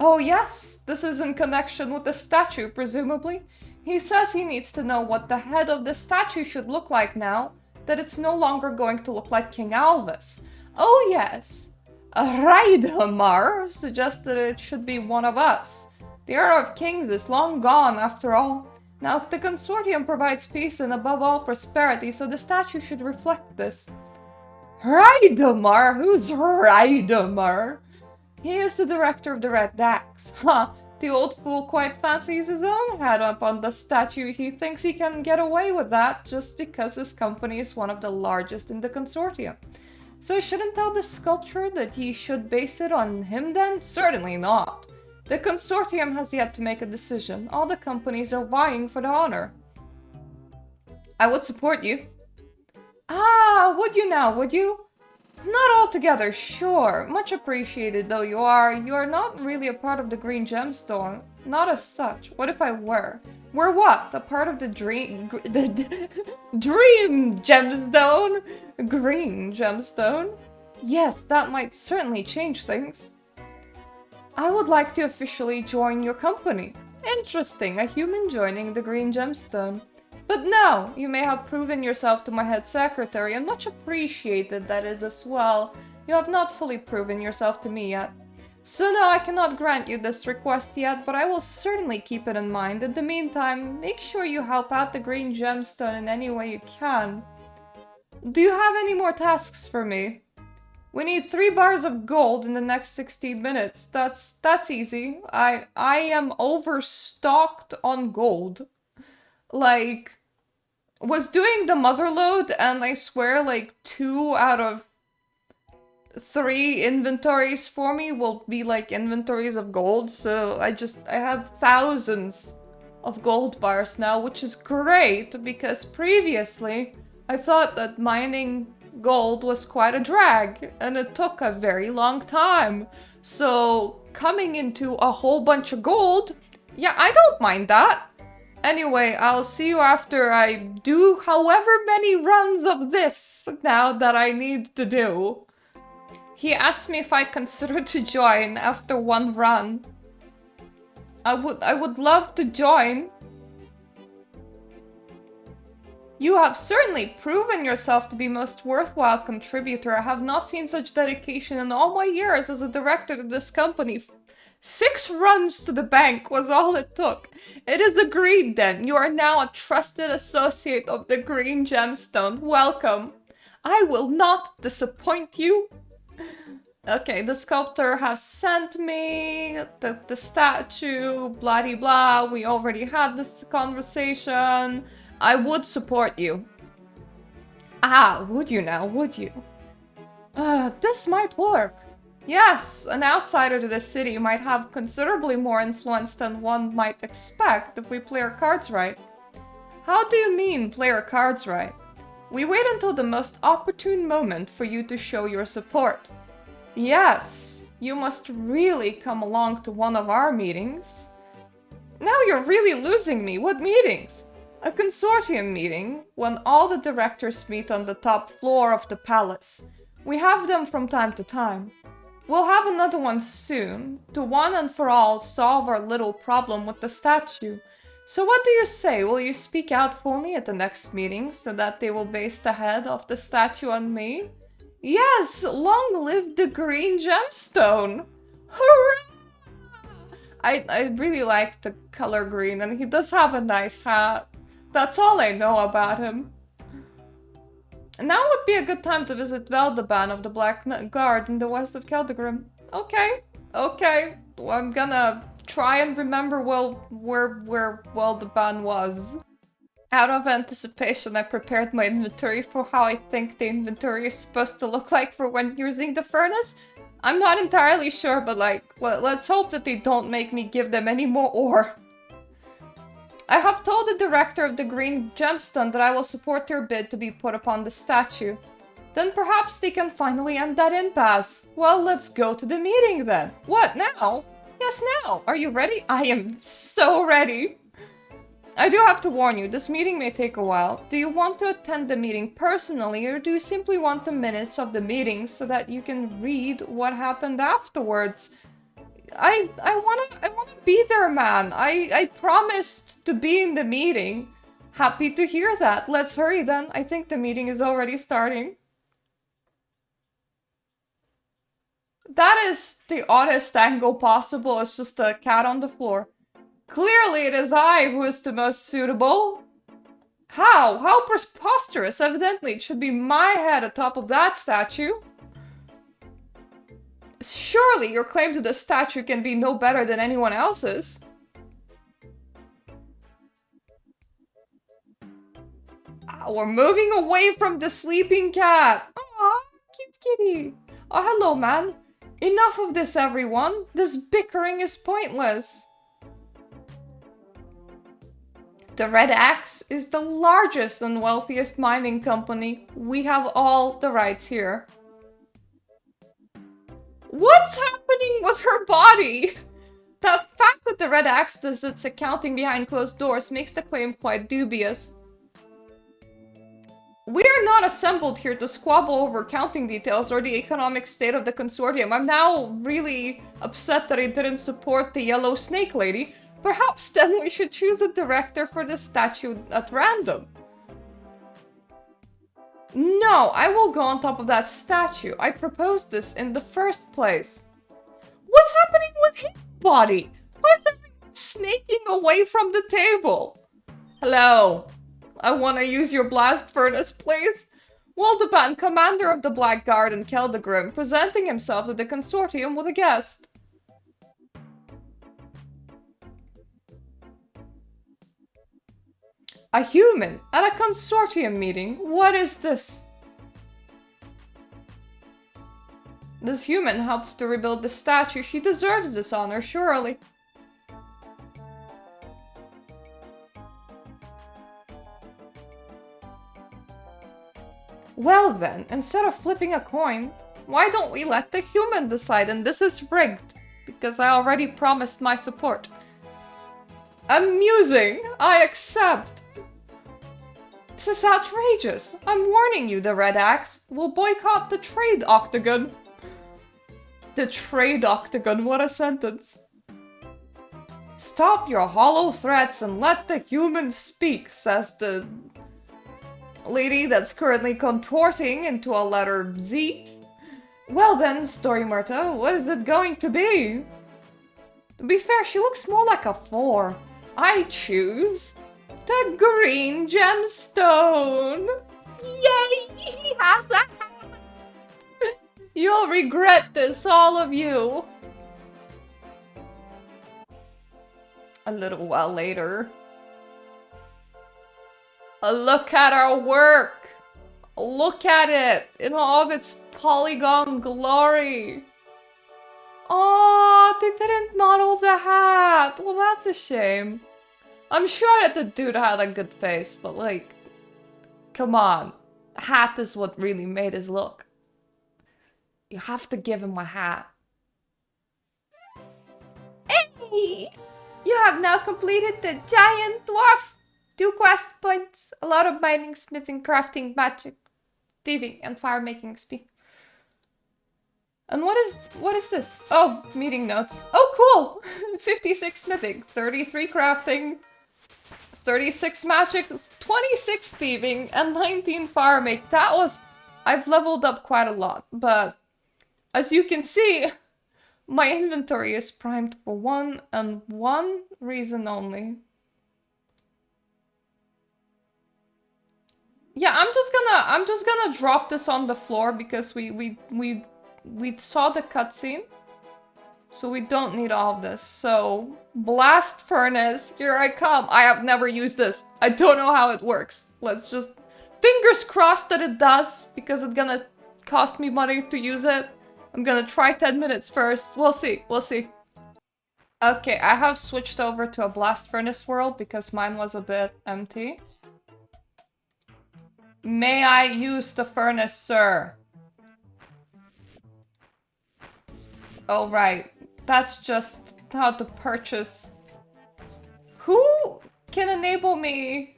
Oh yes, this is in connection with the statue, presumably. He says he needs to know what the head of the statue should look like now that it's no longer going to look like King Alvis. Oh yes, Raidhamar suggested it should be one of us. The era of kings is long gone, after all. Now, the consortium provides peace and above all prosperity, so the statue should reflect this. Raidhamar? Who's Raidhamar? He is the director of the Red Dax. Ha! The old fool quite fancies his own head up on the statue. He thinks he can get away with that just because his company is one of the largest in the consortium. So I shouldn't tell the sculptor that he should base it on him then? Certainly not. The consortium has yet to make a decision. All the companies are vying for the honor. I would support you. Ah, would you now, would you? Not altogether, sure. Much appreciated though you are. You are not really a part of the Green Gemstone. Not as such. What if I were? Were what? A part of the dream... Dream Gemstone? Green Gemstone? Yes, that might certainly change things. I would like to officially join your company. Interesting, a human joining the Green Gemstone. But no, you may have proven yourself to my head secretary, and much appreciated that is as well. You have not fully proven yourself to me yet. So no, I cannot grant you this request yet, but I will certainly keep it in mind. In the meantime, make sure you help out the Green Gemstone in any way you can. Do you have any more tasks for me? We need 3 bars of gold in the next 16 minutes. That's easy. I am overstocked on gold. Like, was doing the mother load, and I swear like 2 out of 3 inventories for me will be like inventories of gold, so I have thousands of gold bars now, which is great, because previously I thought that mining gold was quite a drag, and it took a very long time. So coming into a whole bunch of gold, yeah, I don't mind that. Anyway, I'll see you after I do however many runs of this now that I need to do. He asked me if I consider to join after one run. I would love to join. You have certainly proven yourself to be most worthwhile contributor. I have not seen such dedication in all my years as a director to this company. 6 runs to the bank was all it took. It is agreed then. You are now a trusted associate of the Green Gemstone. Welcome. I will not disappoint you. Okay, the sculptor has sent me the statue, blah de blah. We already had this conversation. I would support you. Ah, would you now, would you? This might work. Yes, an outsider to the city might have considerably more influence than one might expect if we play our cards right. How do you mean, play our cards right? We wait until the most opportune moment for you to show your support. Yes, you must really come along to one of our meetings. Now you're really losing me. What meetings? A consortium meeting, when all the directors meet on the top floor of the palace. We have them from time to time. We'll have another one soon, to one and for all solve our little problem with the statue. So what do you say? Will you speak out for me at the next meeting, so that they will base the head of the statue on me? Yes, long live the Green Gemstone! Hurrah! I really like the color green, and he does have a nice hat. That's all I know about him. Now would be a good time to visit Veldeban of the Black Guard in the west of Keldegrim. Okay, okay. I'm gonna try and remember where Veldeban was. Out of anticipation, I prepared my inventory for how I think the inventory is supposed to look like for when using the furnace. I'm not entirely sure, but like, let's hope that they don't make me give them any more ore. I have told the director of the Green Gemstone that I will support your bid to be put upon the statue. Then perhaps they can finally end that impasse. Well, let's go to the meeting then. What, now? Yes, now. Are you ready? I am so ready. I do have to warn you, this meeting may take a while. Do you want to attend the meeting personally, or do you simply want the minutes of the meeting so that you can read what happened afterwards? I wanna be there, man. I promised to be in the meeting. Happy to hear that. Let's hurry then. I think the meeting is already starting. That is the oddest angle possible. It's just a cat on the floor. Clearly it is I who is the most suitable. How? How preposterous. Evidently it should be my head atop of that statue. Surely your claim to the statue can be no better than anyone else's. We're moving away from the sleeping cat. Aw, cute kitty. Oh, hello, man. Enough of this, everyone. This bickering is pointless. The Red Axe is the largest and wealthiest mining company. We have all the rights here. What's happening with her body? The fact that the Red Axe does its accounting behind closed doors makes the claim quite dubious. We are not assembled here to squabble over accounting details or the economic state of the consortium. I'm now really upset that I didn't support the yellow snake lady. Perhaps then we should choose a director for the statue at random. No, I will go on top of that statue. I proposed this in the first place. What's happening with his body? Why is everyone snaking away from the table? Hello. I want to use your blast furnace, please. Waldeban, commander of the Black Guard in Keldegrim, presenting himself to the consortium with a guest. A human at a consortium meeting? What is this? This human helped to rebuild the statue. She deserves this honor, surely. Well then, instead of flipping a coin, why don't we let the human decide? And this is rigged, because I already promised my support. Amusing, I accept. This is outrageous. I'm warning you, the Red Axe will boycott the trade octagon. The trade octagon, what a sentence. Stop your hollow threats and let the humans speak, says the lady that's currently contorting into a letter Z. Well then, Story Mirta, what is it going to be? To be fair, she looks more like a 4. I choose the green gemstone. Yay! He has a hat! You'll regret this, all of you. A little while later. A look at our work. Look at it in all of its polygon glory. Oh, they didn't model the hat. Well, that's a shame. I'm sure that the dude had a good face, but like, come on. Hat is what really made his look. You have to give him a hat. Hey! You have now completed the giant dwarf. 2 quest points, a lot of mining, smithing, crafting, magic, thieving, and fire making XP. And what is this? Oh, meeting notes. Oh, cool! 56 smithing, 33 crafting, 36 magic, 26 thieving, and 19 fire make. That was... I've leveled up quite a lot, but as you can see, my inventory is primed for one and one reason only. Yeah, I'm just gonna drop this on the floor because we saw the cutscene. So we don't need all of this. So, blast furnace, here I come. I have never used this. I don't know how it works. Let's just fingers crossed that it does, because it's gonna cost me money to use it. I'm gonna try 10 minutes first. We'll see, we'll see. Okay, I have switched over to a blast furnace world because mine was a bit empty. May I use the furnace, sir? Oh, right. That's just how to purchase. Who can enable me?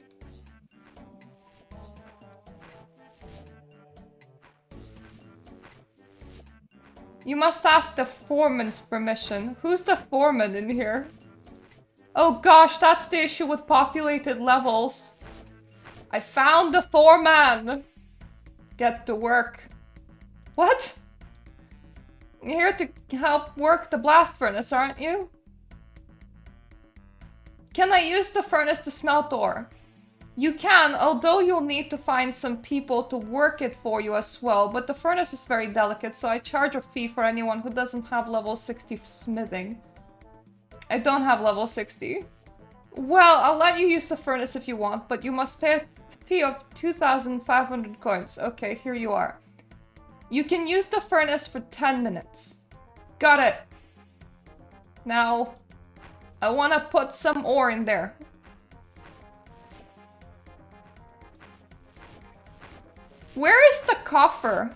You must ask the foreman's permission. Who's the foreman in here? Oh gosh, that's the issue with populated levels. I found the foreman! Get to work. What? You're here to help work the blast furnace, aren't you? Can I use the furnace to smelt ore? You can, although you'll need to find some people to work it for you as well, but the furnace is very delicate, so I charge a fee for anyone who doesn't have level 60 smithing. I don't have level 60. Well, I'll let you use the furnace if you want, but you must pay a fee of 2,500 coins. Okay, here you are. You can use the furnace for 10 minutes. Got it. Now, I want to put some ore in there. Where is the coffer?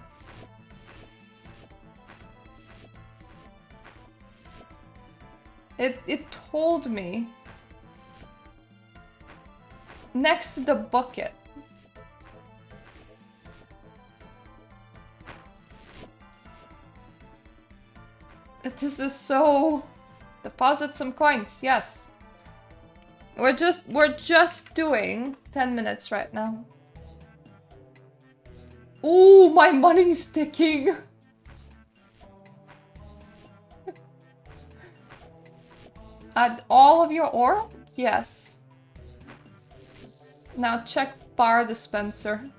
It told me. Next to the bucket. This is so... Deposit some coins, yes. We're just doing 10 minutes right now. Ooh, my money's ticking. Add all of your ore? Yes. Now check bar dispenser.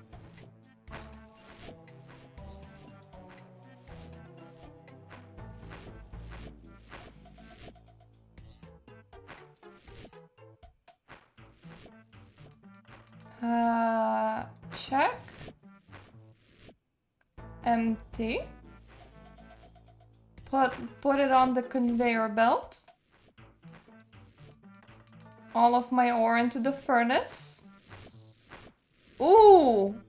Check. Empty. Put it on the conveyor belt. All of my ore into the furnace. Ooh!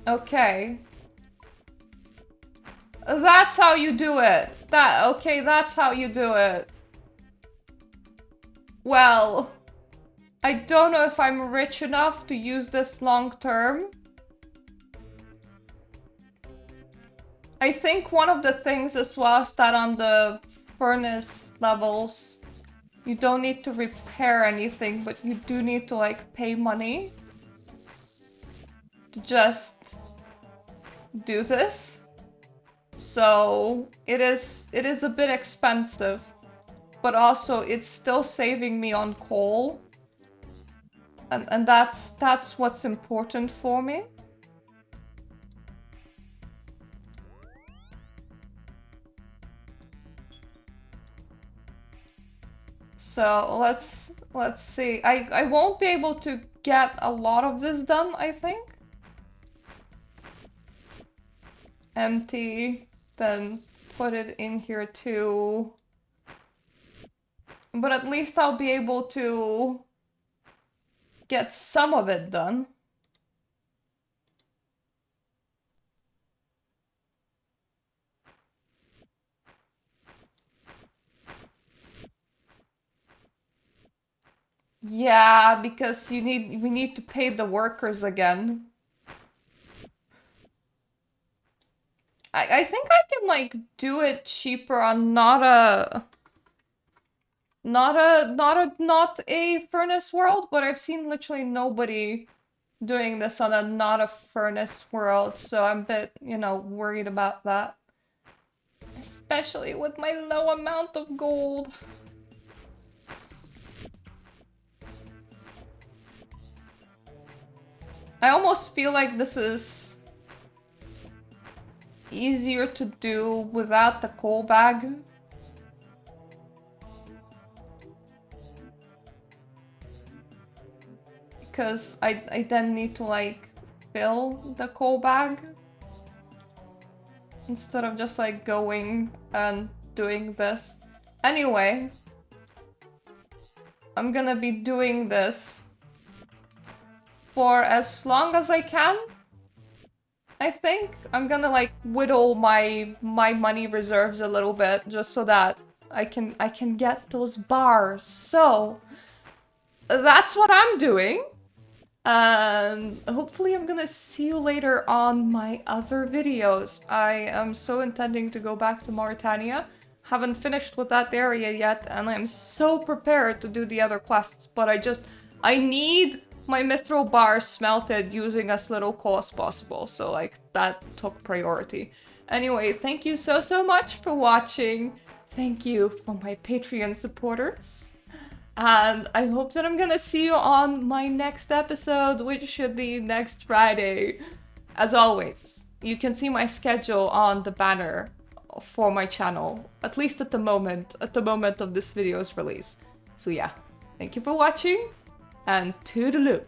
Okay. That's how you do it. Okay, that's how you do it. Well, I don't know if I'm rich enough to use this long term. I think one of the things as well is that on the furnace levels, you don't need to repair anything, but you do need to like pay money to just do this. So it is a bit expensive, but also it's still saving me on coal. And that's what's important for me. So let's see. I won't be able to get a lot of this done, I think. Empty, then put it in here too. But at least I'll be able to get some of it done. Yeah, because we need to pay the workers again. I think I can like do it cheaper on not a furnace world, but I've seen literally nobody doing this on a not a furnace world, so I'm a bit, you know, worried about that. Especially with my low amount of gold. I almost feel like this is easier to do without the coal bag. Because I then need to like fill the coal bag instead of just like going and doing this. Anyway, I'm gonna be doing this for as long as I can. I think I'm gonna like whittle my money reserves a little bit just so that I can get those bars. So that's what I'm doing. And hopefully I'm gonna see you later on my other videos. I am so intending to go back to Mauritania. Haven't finished with that area yet, and I'm so prepared to do the other quests, but I need my mithril bars smelted using as little coal as possible, so like that took priority. Anyway, thank you so much for watching. Thank you for my Patreon supporters. And I hope that I'm gonna see you on my next episode, which should be next Friday. As always, you can see my schedule on the banner for my channel, at least at the moment of this video's release. So yeah, thank you for watching, and toodaloo!